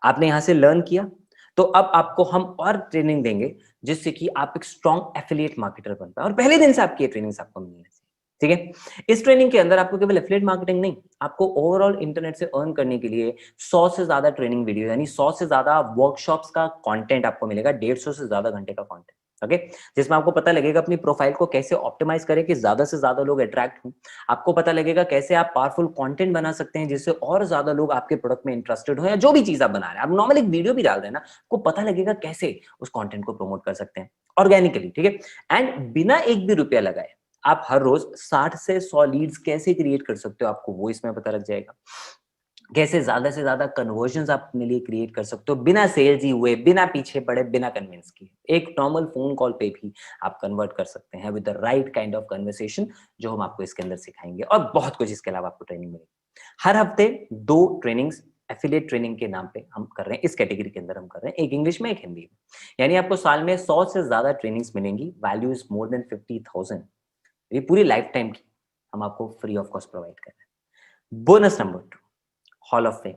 Speaker 2: आपने यहाँ से लर्न किया तो अब आपको हम और ट्रेनिंग देंगे जिससे कि आप एक स्ट्रॉन्ग एफिलिएट मार्केटर बन पाए, और पहले दिन से आपकी ये ट्रेनिंग्स आपको मिलनी है. ठीक है, इस ट्रेनिंग के अंदर आपको केवल एफिलिएट मार्केटिंग नहीं, आपको ओवरऑल इंटरनेट से अर्न करने के लिए 100 से ज्यादा ट्रेनिंग वीडियो, यानी 100 से ज्यादा वर्कशॉप्स का कंटेंट आपको मिलेगा, 150 से ज्यादा घंटे का कंटेंट. ओके, जिसमें आपको पता लगेगा अपनी प्रोफाइल को कैसे ऑप्टिमाइज करें कि ज्यादा से ज्यादा लोग अट्रैक्ट हों. आपको पता लगेगा कैसे आप पावरफुल कंटेंट बना सकते हैं जिससे और ज्यादा लोग आपके प्रोडक्ट में इंटरेस्टेड हो, या जो भी चीज आप बना रहे हैं. आप नॉर्मल एक वीडियो भी डाल देना, आपको पता लगेगा कैसे उस कंटेंट को प्रमोट कर सकते हैं ऑर्गेनिकली. ठीक है, एंड बिना एक भी रुपया लगाए आप हर रोज 60 से 100 लीड्स कैसे क्रिएट कर सकते हो, आपको वो इसमें पता लग जाएगा. कैसे ज्यादा से ज्यादा कन्वर्जन्स आप अपने लिए क्रिएट कर सकते हो बिना सेल्स ही हुए, बिना पीछे पड़े, बिना कन्विंस किए. एक नॉर्मल फोन कॉल पे भी आप कन्वर्ट कर सकते हैं with the right kind of conversation, जो हम आपको इसके अंदर सिखाएंगे, और बहुत कुछ इसके अलावा आपको ट्रेनिंग मिलेगी. हर हफ्ते 2 ट्रेनिंग्स एफिलिएट ट्रेनिंग के नाम पे हम कर रहे हैं. इस कैटेगरी के अंदर हम कर रहे हैं, एक इंग्लिश में, एक हिंदी में. यानी आपको साल में 100 से ज्यादा ट्रेनिंग्स मिलेंगी. Value is more than 50,000. ये पूरी लाइफ टाइम की हम आपको फ्री ऑफ कॉस्ट प्रोवाइड कर रहे हैं. Bonus number 2, hall of fame.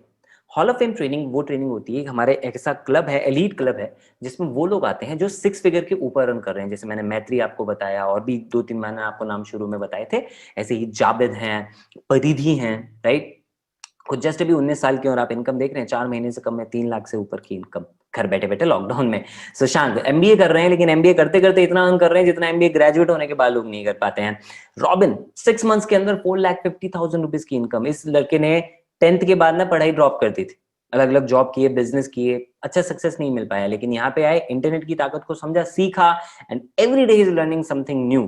Speaker 2: Hall of fame training वो ट्रेनिंग होती है, हमारे एक ऐसा क्लब है, एलीट क्लब है, जिसमें वो लोग आते हैं जो 6 फिगर के ऊपर रन कर रहे हैं. जैसे मैंने मैत्री आपको बताया, और भी 2-3 मैंने आपको नाम शुरू में बताए थे. ऐसे ही जावेद हैं, परिधि हैं, राइट. खुद जस्ट अभी 19 साल के और आप इनकम देख रहे हैं 4 महीने से कम में 3 लाख से ऊपर की इनकम, घर बैठे बैठे लॉकडाउन में. सुशांत एमबीए कर रहे हैं, लेकिन एमबीए करते करते इतना अर्न कर रहे हैं जितना एमबीए ग्रेजुएट होने के बाद लोग नहीं कर पाते हैं. रॉबिन 6 मंथ्स के अंदर 4,50,000 रुपीज की इनकम. इस लड़के ने 10th के बाद ना पढ़ाई ड्रॉप कर दी थी, अलग अलग जॉब किए, बिजनेस किए, अच्छा सक्सेस नहीं मिल पाया, लेकिन यहाँ पे आए, इंटरनेट की ताकत को समझा, सीखा, and every day is learning something new.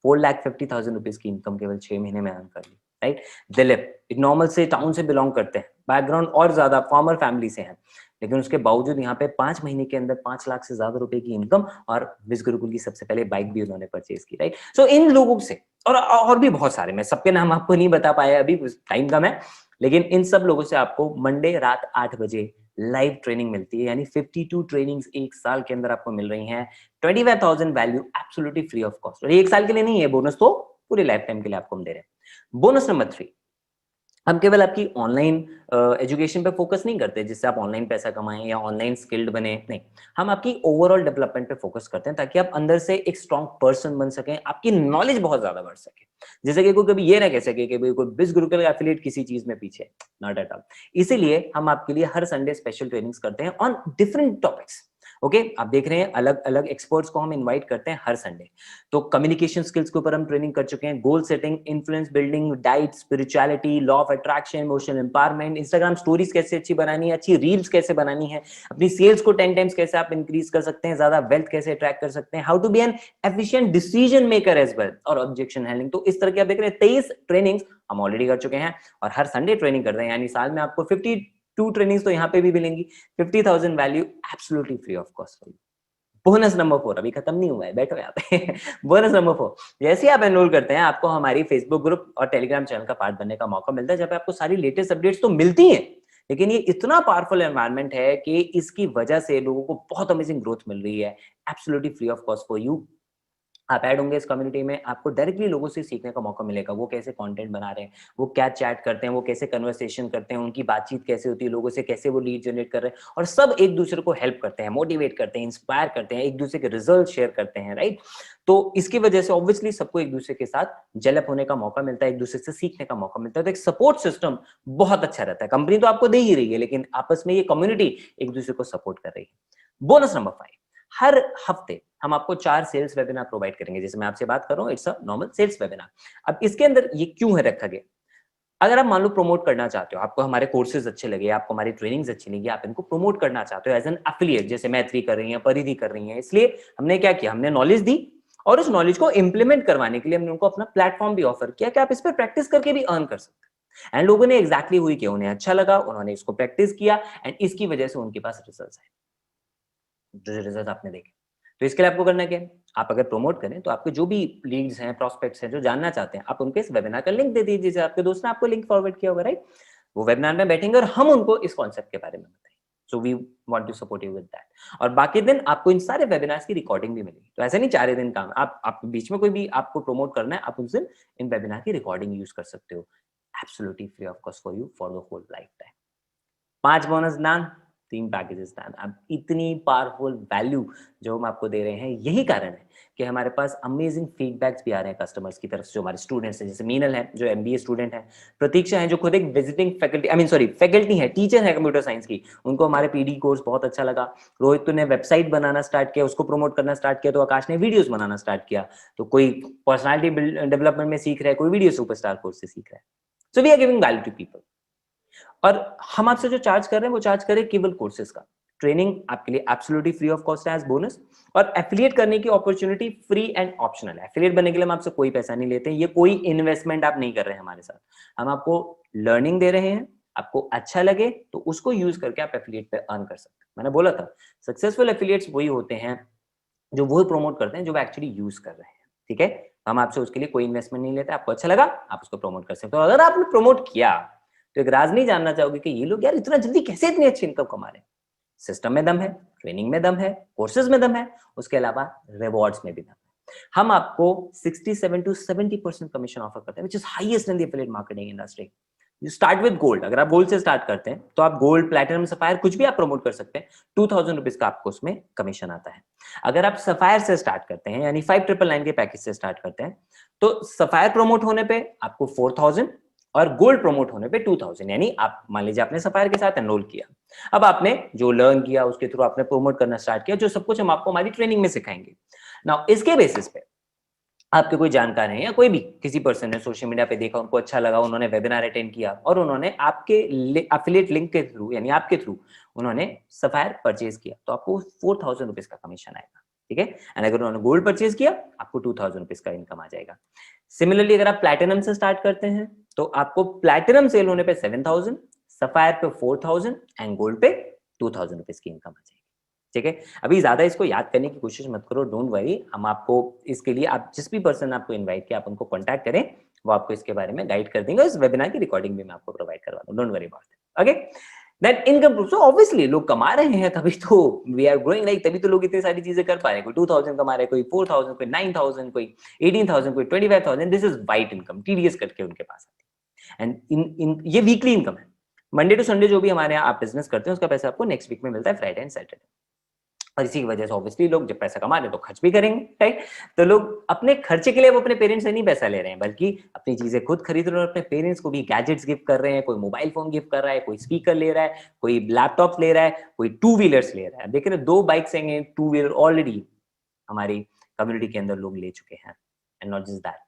Speaker 2: 4,50,000 rupees की इनकम केवल 6 महीने में अर्न कर ली. राइट, दिलीप एक नॉर्मल से टाउन से बिलोंग करते हैं, बैकग्राउंड और ज्यादा फार्मर फैमिली से हैं, लेकिन उसके बावजूद यहाँ पे 5 महीने के अंदर 5 लाख से ज्यादा रुपए की इनकम, और विज गुरुकुल की सबसे पहले बाइक भी उन्होंने परचेज की. राइट, सो इन लोगों से और भी बहुत सारे, मैं सबके नाम आपको नहीं बता पाया, अभी टाइम कम है, लेकिन इन सब लोगों से आपको मंडे रात 8 बजे लाइव ट्रेनिंग मिलती है. यानी 52 ट्रेनिंग्स एक साल के अंदर आपको मिल रही हैं. 25,000 value absolutely free of cost. और ये एक साल के लिए नहीं है, बोनस तो पूरे लाइफ टाइम के लिए आपको हम दे रहे हैं. बोनस नंबर 3, हम केवल आपकी ऑनलाइन एजुकेशन पे फोकस नहीं करते जिससे आप ऑनलाइन पैसा कमाएं या ऑनलाइन स्किल्ड बने, नहीं, हम आपकी ओवरऑल डेवलपमेंट पे फोकस करते हैं ताकि आप अंदर से एक स्ट्रॉन्ग पर्सन बन सकें, आपकी नॉलेज बहुत ज्यादा बढ़ सके। जैसे कि कोई कभी ये ना कह सके कि भाई कोई बिज गुरुकुल का एफिलिएट किसी चीज में पीछे, नॉट एट ऑल। इसीलिए हम आपके लिए हर संडे स्पेशल ट्रेनिंग्स करते हैं ऑन डिफरेंट टॉपिक्स। ओके, आप देख रहे हैं अलग अलग एक्सपर्ट्स को हम इनवाइट करते हैं हर संडे। तो कम्युनिकेशन स्किल्स के ऊपर हम ट्रेनिंग कर चुके हैं, goal setting, influence building, diet, spirituality, law of attraction, emotional empowerment, Instagram stories कैसे अच्छी बनानी है, अच्छी रील्स कैसे बनानी है, अपनी सेल्स को 10 टाइम्स कैसे आप इंक्रीज कर सकते हैं, ज्यादा वेल्थ कैसे अट्रैक्ट कर सकते हैं, how to be an efficient decision maker as well, और ऑब्जेक्शन हैंडलिंग। तो इस तरह के आप देख रहे हैं 23 ट्रेनिंग्स हम ऑलरेडी कर चुके हैं और हर संडे ट्रेनिंग कर रहे हैं, यानी साल में आपको 52 ट्रेनिंग्स तो यहाँ पे भी मिलेंगी, 50,000 value absolutely free of cost for you. Bonus number 4 अभी खत्म नहीं हुआ है, बैठो यहाँ पे। बोनस नंबर 4, जैसे ही आप एनरोल करते हैं आपको हमारी फेसबुक ग्रुप और टेलीग्राम चैनल का पार्ट बनने का मौका मिलता है, जहाँ पे आपको सारी लेटेस्ट अपडेट्स तो मिलती हैं, लेकिन ये इतना पावरफुल एनवायरनमेंट है कि इसकी वजह से लोगों को बहुत अमेजिंग ग्रोथ मिल रही है, absolutely free of cost for you. आप ऐड होंगे इस कम्युनिटी में, आपको डायरेक्टली लोगों से सीखने का मौका मिलेगा, वो कैसे कंटेंट बना रहे हैं, वो क्या चैट करते हैं, वो कैसे कन्वर्सेशन करते हैं, उनकी बातचीत कैसे होती है लोगों से, कैसे वो लीड जनरेट कर रहे हैं, और सब एक दूसरे को हेल्प करते हैं, मोटिवेट करते हैं, इंस्पायर करते हैं, एक दूसरे के रिजल्ट शेयर करते हैं, राइट। तो इसकी वजह से ऑब्वियसली सबको एक दूसरे के साथ जेलअप होने का मौका मिलता है, एक दूसरे से सीखने का मौका मिलता है, तो एक सपोर्ट सिस्टम बहुत अच्छा रहता है। कंपनी तो आपको दे ही रही है, लेकिन आपस में ये कम्युनिटी एक दूसरे को सपोर्ट कर रही है। बोनस नंबर 5, हर हफ्ते हम आपको 4 सेल्स वेबिनार प्रोवाइड करेंगे। जैसे मैं आपसे बात कर रहा हूं, it's a normal sales webinar. अब इसके अंदर ये क्यों है रखा गया, अगर आप मान लो प्रमोट करना चाहते हो, आपको हमारे कोर्सेज अच्छे लगे, आपको हमारी ट्रेनिंग्स अच्छी लगी, आप इनको प्रमोट करना चाहते हो एज एन एफिलिएट, जैसे मैत्री कर रही हैं, परिधि कर रही हैं, इसलिए हमने क्या किया, हमने नॉलेज दी और उस नॉलेज को इंप्लीमेंट करवाने के लिए हमने उनको अपना प्लेटफॉर्म भी ऑफर किया कि आप इस पर प्रैक्टिस करके भी अर्न कर सकते हैं। एंड लोगों ने एग्जैक्टली हुई किया, उन्हें अच्छा लगा, उन्होंने इसको प्रैक्टिस किया एंड इसकी वजह से उनके पास रिजल्ट आए, रिजल्ट आपने देखे। तो इसके लिए आपको करना क्या है, आप अगर प्रमोट करें तो आपके जो भी लीड्स हैं, प्रोस्पेक्ट्स हैं, जो जानना चाहते हैं, आप उनके इस वेबिनार का लिंक दे दीजिए, जैसे आपके दोस्त ने आपको लिंक फॉरवर्ड किया होगा, राइट। वो वेबिनार में बैठेंगे और हम उनको इस कॉन्सेप्ट के बारे में बताएंगे। So we want to support you with that. और बाकी दिन आपको इन सारे वेबिनार्स की रिकॉर्डिंग भी मिलेगी। तो ऐसे नहीं 4 दिन काम, आप बीच में कोई भी आपको प्रमोट करना है, आप उस दिन इन वेबिनार की रिकॉर्डिंग यूज कर सकते हो, absolutely free of cost for you for the whole lifetime. 5 bonus दान, 3 पैकेजेस दान। अब इतनी पावरफुल वैल्यू जो हम आपको दे रहे हैं, यही कारण है कि हमारे पास अमेजिंग फीडबैक्स भी आ रहे हैं कस्टमर्स की तरफ से, जो हमारे स्टूडेंट्स हैं, जैसे मीनल है जो एमबीए स्टूडेंट है, प्रतीक्षा है जो खुद एक विजिटिंग फैकल्टी है, टीचर है कंप्यूटर साइंस की, उनको हमारे पीडी कोर्स बहुत अच्छा लगा। रोहित ने वेबसाइट बनाना स्टार्ट किया, उसको प्रमोट करना स्टार्ट किया, तो आकाश ने वीडियोस बनाना स्टार्ट किया। तो कोई पर्सनालिटी डेवलपमेंट में सीख रहा है, कोई वीडियो सुपरस्टार कोर्स से सीख रहा है। So we are giving value to people. और हम आपसे जो चार्ज कर रहे हैं वो चार्ज करें केवल कोर्सेज का। ट्रेनिंग आपके लिए एब्सोल्युटली फ्री ऑफ कॉस्ट है एज बोनस, और एफिलिएट करने की अपॉर्चुनिटी फ्री एंड ऑप्शनल है। एफिलिएट बनने के लिए हम आपसे कोई पैसा नहीं लेते हैं, ये कोई इन्वेस्टमेंट आप नहीं कर रहे हैं हमारे साथ, हम आपको लर्निंग दे रहे हैं, आपको अच्छा लगे तो उसको यूज करके आप एफिलिएट पे अर्न कर सकते हैं। मैंने बोला था सक्सेसफुल एफिलिएट्स वही होते हैं जो वो प्रमोट करते हैं जो वो एक्चुअली यूज कर रहे हैं, ठीक है। हम आपसे उसके लिए कोई इन्वेस्टमेंट नहीं लेते, आपको अच्छा लगा आप उसको प्रमोट कर सकते हो। अगर आपने प्रमोट किया तो एक राज नहीं जानना चाहोगे कि ये लोग यार इतना जल्दी कैसे इतनी अच्छी इनकम कमा रहे हैं। सिस्टम में दम है, ट्रेनिंग में दम है, कोर्सेज में दम है, उसके अलावा रिवॉर्ड्स में भी दम है। हम आपको 67 to 70% कमीशन ऑफर करते हैं, which is highest in the affiliate marketing industry. You start with gold, अगर आप गोल्ड से स्टार्ट करते हैं तो आप गोल्ड, प्लैटिनम, सफायर कुछ भी आप प्रमोट कर सकते हैं, 2000 रुपीज का आपको उसमें कमीशन आता है। अगर आप सफायर से स्टार्ट करते हैं यानी 5999 के पैकेज से स्टार्ट करते हैं तो सफायर प्रमोट होने पे आपको 4000 और गोल्ड प्रमोट होने पे 2000, यानी आप मान लीजिए आपने सफायर के साथ एनरोल किया, अब आपने जो लर्न किया उसके थ्रू आपने प्रमोट करना स्टार्ट किया, जो सब कुछ हम आपको हमारी ट्रेनिंग में सिखाएंगे। नाउ इसके बेसिस पे आपके कोई जानकार है या कोई भी किसी पर्सन ने सोशल मीडिया पे देखा, उनको अच्छा लगा, उन्होंने वेबिनार अटेंड किया और उन्होंने आपके एफिलिएट लिंक के थ्रू यानी आपके थ्रू उन्होंने सफायर परचेज किया, तो आपको 4000 रुपीज का कमीशन आएगा, ठीक है। एंड अगर उन्होंने गोल्ड परचेज किया आपको 2000 रुपीज का इनकम आ जाएगा। सिमिलरली अगर आप प्लैटिनम से स्टार्ट करते हैं तो आपको प्लैटिनम सेल होने पे 7000, सफायर पे 4000 एंड गोल्ड पे 2000 रुपीज की इनकम आ जाएगी, ठीक है। अभी ज्यादा इसको याद करने की कोशिश मत करो, डोंट वरी, हम आपको इसके लिए आप जिस भी पर्सन आपको इनवाइट किया आप उनको कांटेक्ट करें, वो आपको इसके बारे में गाइड कर देंगे। इस वेबिनार की रिकॉर्डिंग भी मैं आपको प्रोवाइड करवा दूं, don't worry about it, okay. Then income proof, so obviously लोग कमा रहे हैं तभी तो वी आर ग्रोइंग, लाइक तभी तो लोग इतनी सारी चीजें कर पा रहे हैं। कोई 2000 कमा रहे हैं, कोई 4000, कोई 9000, कोई 18000, कोई 25000, this is white income, TDS करके उनके पास आती है, एंड इन ये वीकली इनकम है। मंडे टू संडे जो भी हमारे यहाँ आप बिजनेस करते हैं उसका पैसा आपको नेक्स्ट वीक में मिलता है, फ्राइडे एंड सैटरडे। और इसी की वजह से ऑब्वियसली लोग जब पैसा कमा रहे हैं तो खर्च भी करेंगे, राइट? तो लोग अपने खर्चे के लिए वो अपने पेरेंट्स से नहीं पैसा ले रहे हैं, बल्कि अपनी चीजें खुद खरीद रहे हैं और अपने पेरेंट्स को भी गैजेट्स गिफ्ट कर रहे हैं। कोई मोबाइल फोन गिफ्ट कर रहा है, कोई स्पीकर ले रहा है, कोई लैपटॉप ले रहा है, कोई 2 व्हीलर्स ले रहा है। देख रहे 2 बाइक्स हैं, 2 व्हीलर ऑलरेडी हमारी कम्युनिटी के अंदर लोग ले चुके हैं। एंड नॉट जस्ट दैट,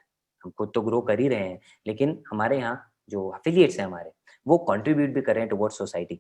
Speaker 2: हम खुद तो ग्रो कर ही रहे हैं, लेकिन हमारे यहाँ जो एफिलिएट्स हैं हमारे, वो कंट्रीब्यूट भी कर रहे हैं टुवर्ड्स सोसाइटी।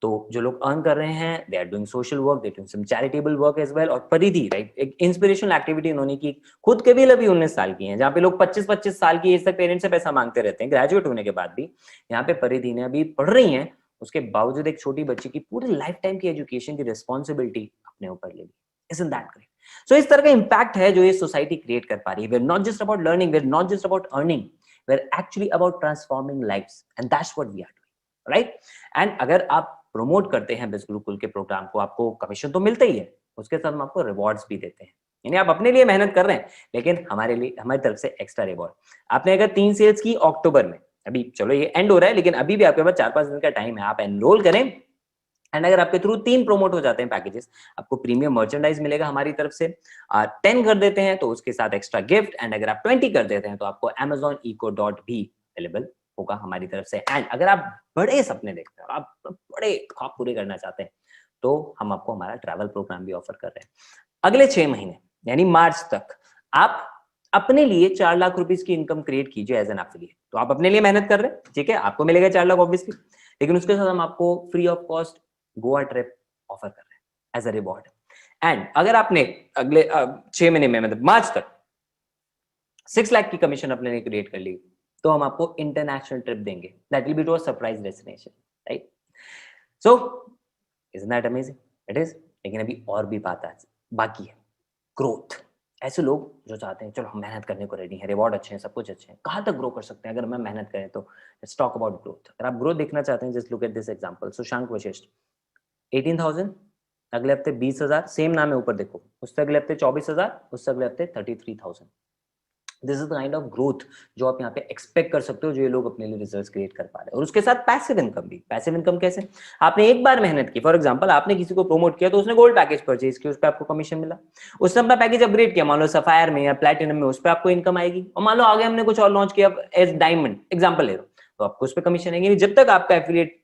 Speaker 2: तो जो लोग अर्न कर रहे हैं, they are doing social work, they are doing some charitable work as well. और परिधि, राइट, एक इंस्पिरेशनल एक्टिविटी उन्होंने की, खुद के भी अभी 19 साल की हैं, जहाँ पे लोग 25-25 साल की एज तक पेरेंट्स से पैसा मांगते रहते हैं ग्रेजुएट होने के बाद भी। यहाँ पे परिधि ने अभी पढ़ रही हैं, उसके बावजूद एक छोटी बच्ची की पूरी लाइफ टाइम की एजुकेशन की रिस्पॉन्सिबिलिटी अपने ऊपर ले ली। Isn't that great? So इस तरह का इम्पैक्ट है जो ये सोसाइटी क्रिएट कर पा रही है। We're not just about learning, we're not just about earning, we're actually about transforming lives, and that's what we are doing, right? And अगर आप प्रमोट करते हैं बिज गुरुकुल के प्रोग्राम को, आपको कमीशन तो मिलता ही है, उसके साथ हम आपको रिवॉर्ड्स भी देते हैं। यानी आप अपने लिए मेहनत कर रहे हैं, लेकिन हमारे लिए, हमारी तरफ से एक्स्ट्रा रिवॉर्ड। आपने अगर 3 सेल्स की अक्टूबर में, अभी चलो ये एंड हो रहा है, लेकिन अभी भी आपके पास 4-5 दिन का टाइम है, आप एनरोल करें। एंड अगर आपके थ्रू 3 प्रमोट हो जाते हैं पैकेजेस, आपको प्रीमियम मर्चेंडाइज मिलेगा हमारी तरफ से। 10 कर देते हैं तो उसके साथ एक्स्ट्रा गिफ्ट, एंड अगर आप 20 कर देते हैं तो आपको Amazon Eco Dot भी अवेलेबल होगा हमारी तरफ से। एंड अगर आप बड़े सपने देखते हैं और आप बड़े ख्वाब पूरे करना चाहते हैं, तो हम आपको हमारा ट्रैवल प्रोग्राम भी ऑफर कर रहे हैं। अगले 6 महीने यानी मार्च तक आप अपने लिए 4 लाख रुपीस की इनकम क्रिएट कीजिए एज एन एफिलिएट। तो आप अपने लिए मेहनत कर रहे हैं, ठीक है, आपको मिलेगा 4 लाख ऑब्वियसली, लेकिन उसके साथ हम आपको free of cost Goa trip offer कर रहे हैं एज अ रिवॉर्ड। एंड अगर आपने अगले 6 महीने में, मतलब मार्च तक 6 लाख की कमीशन अपने लिए क्रिएट कर ली, तो हम आपको इंटरनेशनल ट्रिप देंगे, that will be to a surprise destination, right? So isn't that amazing? It is. लेकिन अभी और भी बात बाकी है, ग्रोथ। ऐसे लोग जो चाहते हैं चलो हम मेहनत करने को रेडी हैं, रिवॉर्ड अच्छे हैं, सब कुछ अच्छे हैं, कहाँ तक ग्रो कर सकते हैं अगर हम मेहनत करें? तो लेट्स टॉक अबाउट ग्रोथ। अगर आप ग्रोथ देखना चाहते हैं, just look at this example. Sushank Vashishtha 18,000, अगले हफ्ते 20,000, सेम नाम है ऊपर देखो, उससे अगले हफ्ते 24,000, उससे अगले हफ्ते 33,000। This is the kind of growth जो आप यहाँ पे एक्सपेक्ट कर सकते हो, जो ये लोग अपने लिए रिजल्ट्स क्रिएट कर पा रहे हैं। और उसके साथ पैसिव इनकम भी। पैसिव इनकम कैसे? आपने एक बार मेहनत की, फॉर एग्जांपल आपने किसी को प्रमोट किया तो उसने गोल्ड पैकेज परचेज किया, उस पर आपको कमीशन मिला। उसने अपना पैकेज अपग्रेड किया, मान लो सफायर में या प्लैटिनम में, उस पर आपको इनकम आएगी। और मान लो आगे हमने कुछ और लॉन्च किया एज डायमंड, एग्जाम्पल ले रहा हूं, तो आपको उस पर कमीशन आएगी। जब तक आपका एफिलिएट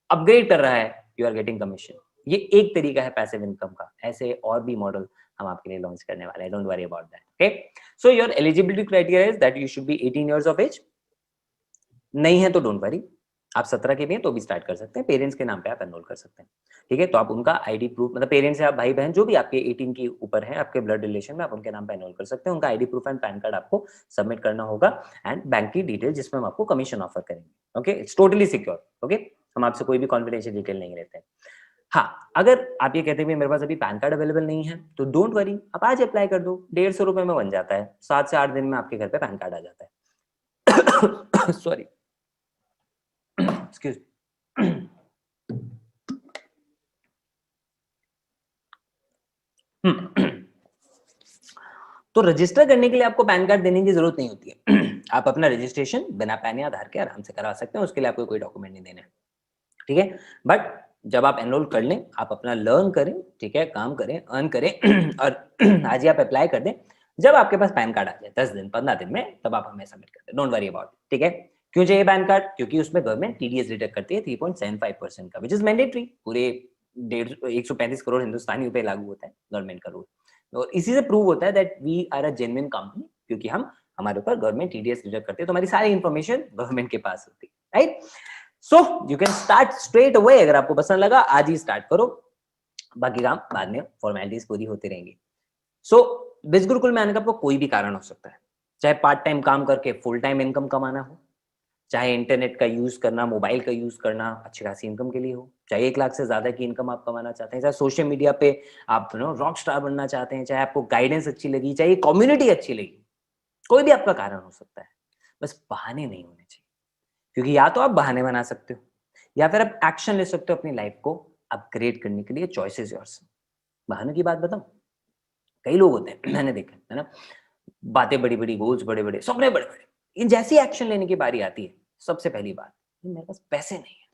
Speaker 2: अपग्रेड कर रहा है, यू आर गेटिंग कमीशन। ये एक तरीका है पैसिव इनकम का। ऐसे और भी मॉडल हम आपके लिए लॉन्च करने वाले हैं, don't worry about that, okay? So your eligibility criteria is that you should be 18 years of age. नहीं है तो डोंट वरी, आप 17 के भी हैं तो भी स्टार्ट कर सकते हैं, पेरेंट्स के नाम पे आप एनरोल कर सकते हैं, ठीक है? तो आप उनका आईडी प्रूफ, मतलब पेरेंट्स या भाई बहन जो भी आपके 18 के ऊपर हैं, आपके ब्लड रिलेशन में, आप उनके नाम पे एनरोल कर सकते हैं। उनका ID proof and pan card आपको सबमिट करना होगा, एंड बैंक की डिटेल जिसमें हम आपको कमीशन ऑफर करेंगे, okay? It's totally secure, okay? हम आपसे कोई भी कॉन्फिडेंशियल डिटेल नहीं लेते हैं। हाँ, अगर आप ये कहते हैं मेरे पास अभी पैन कार्ड अवेलेबल नहीं है, तो डोंट वरी, आप आज अप्लाई कर दो, 150 रुपए में बन जाता है। 7 से 8 दिन में आपके घर पे पैन कार्ड आ जाता है। Sorry, excuse. तो रजिस्टर करने के लिए आपको पैन कार्ड देने की जरूरत नहीं होती है। आप अपना रजिस्ट्रेशन बिना पैन या आधार के आराम से करा सकते हैं, उसके लिए आपको कोई डॉक्यूमेंट नहीं देने, ठीक है? बट जब आप एनरोल कर लें, आप अपना लर्न करें, ठीक है, काम करें, अर्न करें और आज ही आप अप्लाई कर दें। जब आपके पास पैन कार्ड आ जाए 10 दिन 15 दिन में, तब आप हमें सबमिट कर दें, डोंट वरी अबाउट, ठीक है? क्यों चाहिए पैन कार्ड? क्योंकि उसमें गवर्नमेंट टीडीएस डिडक्ट करती है 3.75% का, विच इज मैंडेटरी। पूरे 135 करोड़ हिंदुस्तानियों पे लागू होता है गवर्नमेंट का रूल, और इसी से प्रूव होता है that we are a genuine company, क्योंकि हम, हमारे ऊपर गवर्नमेंट टीडीएस डिडक्ट करती है, तो हमारी सारी इंफॉर्मेशन गवर्नमेंट के पास होती है, right? So you can start straight away. अगर आपको पसंद लगा, आज ही स्टार्ट करो, बाकी काम बाद में, फॉर्मेलिटीज पूरी होती रहेंगी। सो बिज गुरुकुल में आने का आपको कोई भी कारण हो सकता है, चाहे पार्ट टाइम काम करके फुल टाइम इनकम कमाना हो, चाहे इंटरनेट का यूज करना, मोबाइल का यूज करना अच्छी खासी इनकम के लिए हो, चाहे 1 लाख से ज्यादा की इनकम आप कमाना चाहते हैं, चाहे सोशल मीडिया पे आप रॉक स्टार बनना चाहते हैं, चाहे आपको गाइडेंस अच्छी लगी, चाहे कम्युनिटी अच्छी लगी, कोई भी आपका कारण हो सकता है। बस बहाने नहीं होने चाहिए, क्योंकि या तो आप बहाने बना सकते हो या फिर आप एक्शन ले सकते हो अपनी लाइफ को अपग्रेड करने के लिए। Choice is yours. बहानों की बात बताऊं, कई लोग होते हैं, मैंने देखा है ना, बातें बड़ी बड़ी, गोल्स बड़े बड़े, सपने बड़े बड़े, इन जैसी एक्शन लेने की बारी आती है, सबसे पहली बात, मेरे पास पैसे नहीं है।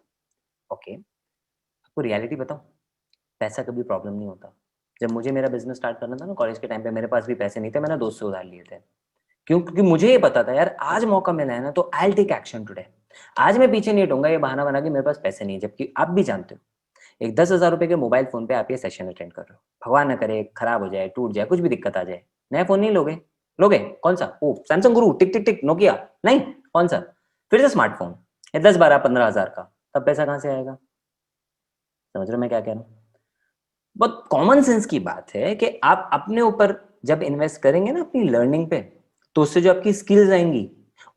Speaker 2: ओके, आपको रियलिटी बताऊं, पैसा कभी प्रॉब्लम नहीं होता। जब मुझे मेरा बिजनेस स्टार्ट करना था ना कॉलेज के टाइम पे, मेरे पास भी पैसे नहीं थे, मैंने दोस्त से उधार लिए थे। क्यों? क्योंकि मुझे ये पता था यार आज मौका मिला है ना तो I will take action today. आज मैं पीछे नहीं हटूंगा ये बहाना बना के मेरे पास पैसे नहीं है, जबकि आप भी जानते हो एक 10,000 रुपए के मोबाइल फोन पे आप ये सेशन अटेंड कर रहे हो, भगवान न करे खराब हो जाए, टूट जाए, कुछ भी दिक्कत आ जाए, नया फोन नहीं लोगे? लोगे? कौन सा? ओ सैमसंग गुरु, टिक टिक टिक, नोकिया? नहीं, कौन सा? फिर से स्मार्टफोन 10, 12, 15 हजार का, तब पैसा कहाँ से आएगा? समझ रहे हो मैं क्या कह रहा हूँ? बहुत कॉमन सेंस की बात है कि आप अपने ऊपर जब इन्वेस्ट करेंगे ना अपनी लर्निंग पे, तो उससे जो आपकी स्किल्स आएंगी,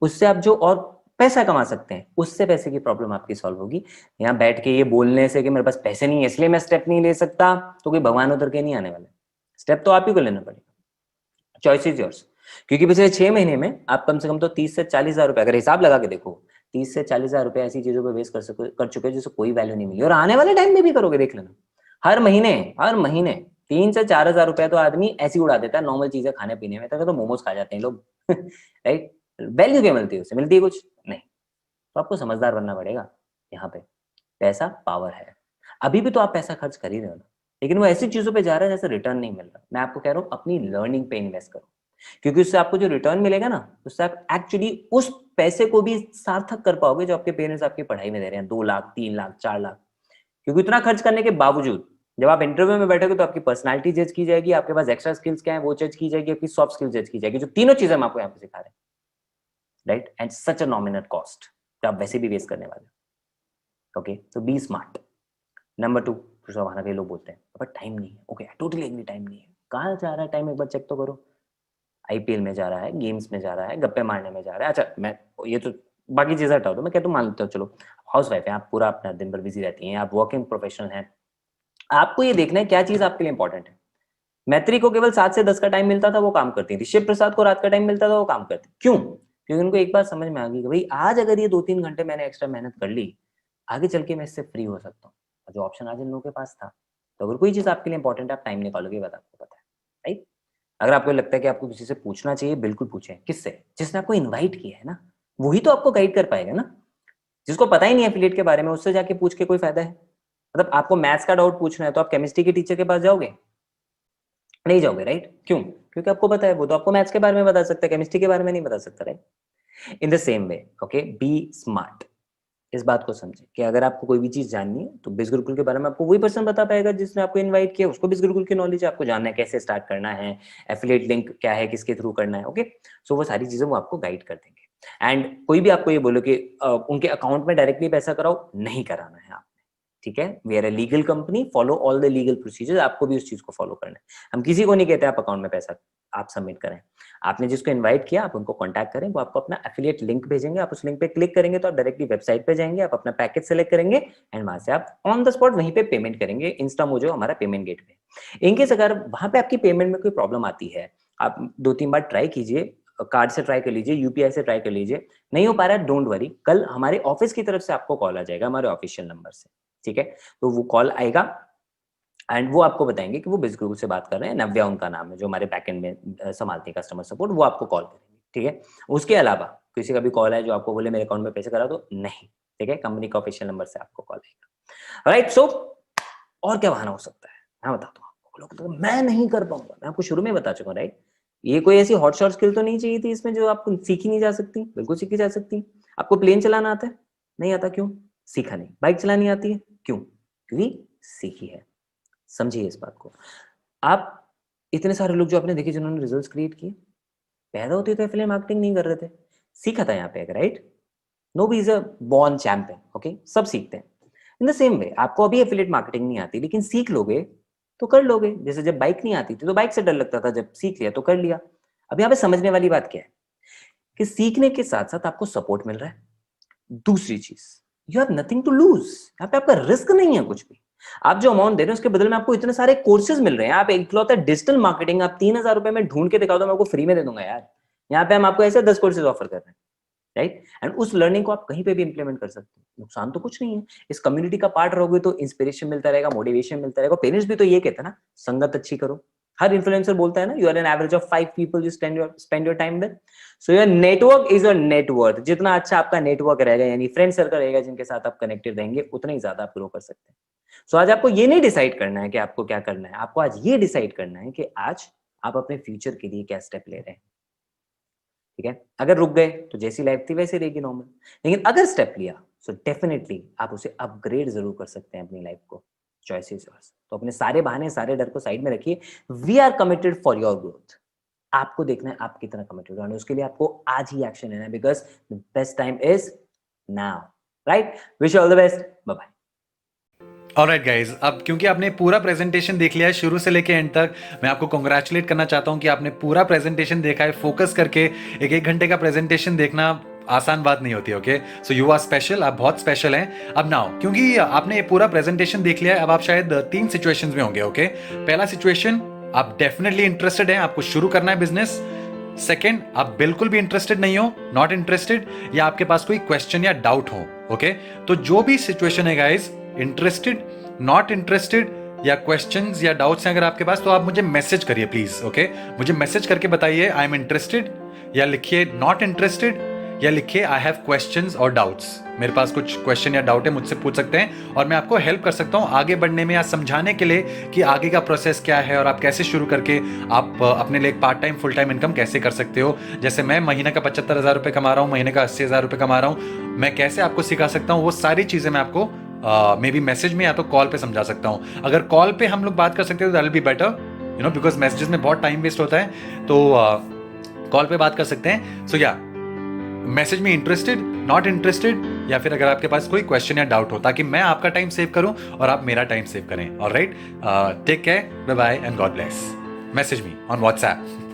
Speaker 2: उससे आप जो और पैसा कमा सकते हैं, उससे पैसे की प्रॉब्लम आपकी सॉल्व होगी। यहाँ बैठ के ये बोलने से कि मेरे पास पैसे नहीं है इसलिए मैं स्टेप नहीं ले सकता, तो कोई भगवान उतर के नहीं आने वाले। स्टेप तो आप ही को लेना पड़ेगा। Choice is yours. क्योंकि पिछले 6 महीने में आप कम से कम तो 30 से 40 हजार रुपए, अगर हिसाब लगा के देखो, 30 से 40 हजार रुपए ऐसी चीजों पे वेस्ट कर चुके हैं जिससे कोई वैल्यू नहीं मिली, और आने वाले टाइम में भी करोगे, देख लेना। हर महीने 3 से 4 हजार रुपए तो आदमी ऐसी उड़ा देता है नॉर्मल चीजें खाने पीने में, तो मोमोज खा जाते हैं लोग राइट? वैल्यू क्या मिलती है उससे? मिलती है कुछ नहीं। तो आपको समझदार बनना पड़ेगा। यहाँ पे पैसा पावर है। अभी भी तो आप पैसा खर्च कर ही रहे हो ना, लेकिन वो ऐसी चीजों पे जा रहा है जैसे रिटर्न नहीं मिल रहा। मैं आपको कह रहा हूँ अपनी लर्निंग पे इन्वेस्ट करो, क्योंकि उससे आपको जो रिटर्न मिलेगा ना, उससे आप एक्चुअली उस पैसे को भी सार्थक कर पाओगे जो आपके पेरेंट्स आपकी पढ़ाई में दे रहे हैं, 2 लाख 3 लाख 4 लाख। क्योंकि इतना खर्च करने के बावजूद जब आप इंटरव्यू में बैठोगे तो आपकी पर्सनालिटी जज की जाएगी, आपके पास एक्स्ट्रा स्किल्स क्या है वो जज की जाएगी, आपकी सॉफ्ट स्किल्स जज की जाएगी, जो तीनों चीजें हम आपको यहाँ पे सिखा रहे हैं, right? And such a nominal cost जो आप वैसे भी वेस्ट करने वाले हो। ओके, तो बी स्मार्ट। नंबर 2, हमारा के लोग बोलते हैं पर टाइम नहीं है। ओके, टोटली एग्री, टाइम नहीं है। कहाँ जा रहा है टाइम? एक बार चेक तो करो। आईपीएल में जा रहा है, गेम्स में जा रहा है, गप्पे मारने में जा रहा है। अच्छा, मैं ये तो बाकी चीजें हटाओ तो मैं कहता हूँ, मान लेता हूँ चलो हाउस वाइफ है, आप पूरा अपना दिन भर बिजी रहती हैं, आप वर्किंग प्रोफेशनल हैं, आपको ये देखना है क्या चीज आपके लिए इंपॉर्टेंट है। मैत्री को केवल 7 से 10 का टाइम मिलता था, वो काम करती थी। शिव प्रसाद को रात का टाइम मिलता था, वो काम करती। क्यों? क्योंकि उनको एक बात समझ में आ गई कि भाई आज अगर ये 2-3 घंटे मैंने एक्स्ट्रा मेहनत कर ली, आगे चल के मैं इससे फ्री हो सकता हूँ। जो ऑप्शन आज इन लोगों के पास था। तो अगर कोई चीज आपके लिए इंपॉर्टेंट है, आप टाइम निकालोगे, ये बात आपको पता है, राइट? अगर आपको लगता है कि आपको किसी से पूछना चाहिए, बिल्कुल पूछें। किससे? जिसने आपको इन्वाइट किया है ना, वही तो आपको गाइड कर पाएगा ना। जिसको पता ही नहीं है एफिलिएट के बारे में, उससे जाके पूछ के कोई फायदा है? मतलब आपको मैथ्स का डाउट पूछना है तो आप केमिस्ट्री के टीचर के पास जाओगे? नहीं जाओगे, राइट? क्यों? क्योंकि आपको पता है वो तो आपको मैथ्स के बारे में बता सकता है, केमिस्ट्री के बारे में नहीं बता सकता, right? In the same way, okay, be smart. इस बात को समझे कि अगर आपको कोई भी चीज जाननी है तो बिज गुरुकुल के बारे में आपको वही पर्सन बता पाएगा जिसने आपको इनवाइट किया, उसको बिज गुरुकुल की नॉलेज है, आपको जानना है कैसे स्टार्ट करना है, एफिलिएट लिंक क्या है, किसके थ्रू करना है। ओके, सो वो सारी चीजें वो आपको गाइड कर देंगे। एंड कोई भी आपको ये बोलो कि उनके अकाउंट में डायरेक्टली पैसा कराओ, नहीं कराना है आपने, ठीक है? We are a legal company, follow all the legal procedure. आपको भी उस चीज को फॉलो करना है। हम किसी को नहीं कहते आप अकाउंट में पैसा आप सबमिट करें। आपने जिसको इनवाइट किया आप उनको कांटेक्ट करें, वो आपको अपना एफिलिएट लिंक भेजेंगे, आप उस लिंक पे क्लिक करेंगे तो आप डायरेक्टली वेबसाइट पे जाएंगे, आप अपना पैकेज सेलेक्ट करेंगे एंड वहां से आप ऑन द स्पॉट वहीं पे पेमेंट करेंगे। इंस्टामोजो हमारा पेमेंट गेटवे। इनकेस अगर वहां पे आपकी पेमेंट में कोई प्रॉब्लम आती है, आप 2-3 बार ट्राई कीजिए, कार्ड से ट्राई कर लीजिए, यूपीआई से ट्राई कर लीजिए, नहीं हो पा रहा है, डोंट वरी, कल हमारे ऑफिस की तरफ से आपको कॉल आ जाएगा हमारे ऑफिशियल नंबर से, ठीक है? तो वो कॉल आएगा एंड वो आपको बताएंगे कि वो बिज गुरुकुल से बात कर रहे हैं, नव्या उनका नाम है जो हमारे बैकएंड में संभालती है कस्टमर सपोर्ट, वो आपको कॉल करेंगे, ठीक है? उसके अलावा किसी का भी कॉल है जो आपको बोले मेरे अकाउंट में पैसे करा दो, नहीं, ठीक है? कंपनी का ऑफिशियल नंबर से आपको कॉल आएगा, राइट? सो और क्या बहाना हो सकता है, मैं बताता हूँ आपको। लोग तो मैं नहीं कर पाऊंगा, मैं आपको शुरू में बता चुका हूँ, राइट? ये कोई ऐसी हॉट शॉट स्किल तो नहीं चाहिए थी इसमें जो आपको सीखी नहीं जा सकती, बिल्कुल सीखी जा सकती। आपको प्लेन चलाना आता है? नहीं आता, क्यों? सीखा नहीं। बाइक चलानी आती है? क्यों? क्योंकि सीखी है। समझिए इस बात को। आप इतने सारे लोग जो आपने देखे जिन्होंने रिजल्ट्स क्रिएट किए, पैदा होते तो एफिलिएट मार्केटिंग नहीं कर रहे थे, सीखा था यहाँ पे, right? Nobody is a born champion, okay? सब सीखते हैं। इन द सेम वे आपको अभी एफिलिएट मार्केटिंग नहीं आती, लेकिन सीख लोगे तो कर लोगे। जैसे जब बाइक नहीं आती थी तो बाइक से डर लगता था, जब सीख लिया तो कर लिया। अब यहाँ पे समझने वाली बात क्या है कि सीखने के साथ साथ आपको सपोर्ट मिल रहा है। दूसरी चीज, you have nothing to lose. यहाँ पे आपका रिस्क नहीं है कुछ भी। आप जो अमाउंट दे रहे हो उसके बदले में आपको इतने सारे कोर्सेज मिल रहे हैं। आप इकलौता डिजिटल मार्केटिंग आप 3,000 रुपए में ढूंढ के दिखा दो, मैं आपको फ्री में दे दूंगा यार। यहाँ पे हम आपको ऐसे 10 कोर्सेज ऑफर कर रहे हैं, राइट? एंड उस लर्निंग को आप कहीं पे भी इंप्लीमेंट कर सकते हो, नुकसान तो कुछ नहीं है। इस कम्युनिटी का पार्ट रहोगे तो इंस्पिरेशन मिलता रहेगा, मोटिवेशन मिलता रहेगा। पेरेंट्स भी तो ये कहते हैं ना, संगत अच्छी करो, हर इन्फ्लुएंसर बोलता है ना, you are an average of 5 people you spend your time with. So your network is your net worth. जितना अच्छा आपका नेटवर्क रहेगा, यानी फ्रेंड सर्कल रहेगा जिनके साथ आप कनेक्टेड रहेंगे, उतना ही ज्यादा आप ग्रो कर सकते हैं. सो आज आपको ये नहीं डिसाइड करना है कि आपको क्या करना है, आपको आज ये डिसाइड करना है कि आज आप अपने फ्यूचर के लिए क्या स्टेप ले रहे हैं. ठीक है, अगर रुक गए तो जैसी लाइफ थी वैसे रहेगी नॉर्मल, लेकिन अगर स्टेप लिया सो डेफिनेटली आप उसे अपग्रेड जरूर कर सकते हैं अपनी लाइफ को. Choice is yours. तो अपने सारे बहाने, सारे डर को साइड में रखिए. We are committed for your growth. आपको देखना है आप कितना कमिटेड हो, उसके लिए आपको आज ही एक्शन लेना है, because the best time is now. Right, wish you all the best. Bye bye.
Speaker 1: Alright guys, अब क्योंकि आपने पूरा प्रेजेंटेशन देख लिया है शुरू से लेके एंड तक, मैं आपको कॉन्ग्रेचुलेट करना चाहता हूं कि आपने पूरा प्रेजेंटेशन देखा है. फोकस करके एक घंटे का प्रेजेंटेशन देखना आसान बात नहीं होती. Okay, so you are special, आप बहुत स्पेशल हैं. अब नाउ क्योंकि आपने ये पूरा प्रेजेंटेशन देख लिया है, अब आप शायद 3 सिचुएशंस में होंगे. ओके, पहला सिचुएशन, आप डेफिनेटली इंटरेस्टेड हैं, आपको शुरू करना है बिजनेस. सेकेंड, आप बिल्कुल भी इंटरेस्टेड नहीं हो, नॉट इंटरेस्टेड, या आपके पास कोई क्वेश्चन या डाउट हो. ओके, तो जो भी सिचुएशन है गाइज, इंटरेस्टेड, नॉट इंटरेस्टेड या क्वेश्चंस या डाउट्स हैं अगर आपके पास, तो आप मुझे मैसेज करिए प्लीज. ओके, मुझे मैसेज करके बताइए आई एम इंटरेस्टेड, या लिखिए नॉट इंटरेस्टेड, या लिखिए आई हैव क्वेश्चंस और डाउट्स. मेरे पास कुछ क्वेश्चन या डाउट है, मुझसे पूछ सकते हैं और मैं आपको हेल्प कर सकता हूं आगे बढ़ने में, या समझाने के लिए कि आगे का प्रोसेस क्या है और आप कैसे शुरू करके आप अपने लिए एक part time full time income कैसे कर सकते हो. जैसे मैं महीने का 75,000 रुपये कमा रहा हूँ, महीने का 80,000 रुपये कमा रहा हूँ, मैं कैसे आपको सिखा सकता हूँ, वो सारी चीज़ें मैं आपको मे बी मैसेज में या तो कॉल पे समझा सकता हूँ. अगर कॉल पे हम लोग बात कर सकते हैं तो that will be better, you know, because messages में बहुत टाइम वेस्ट होता है. तो कॉल पे बात कर सकते हैं. सो या मैसेज में इंटरेस्टेड, नॉट इंटरेस्टेड, या फिर अगर आपके पास कोई क्वेश्चन या डाउट हो, ताकि मैं आपका टाइम सेव करूं और आप मेरा टाइम सेव करें. Alright, take care, bye bye and God bless. Message me on WhatsApp.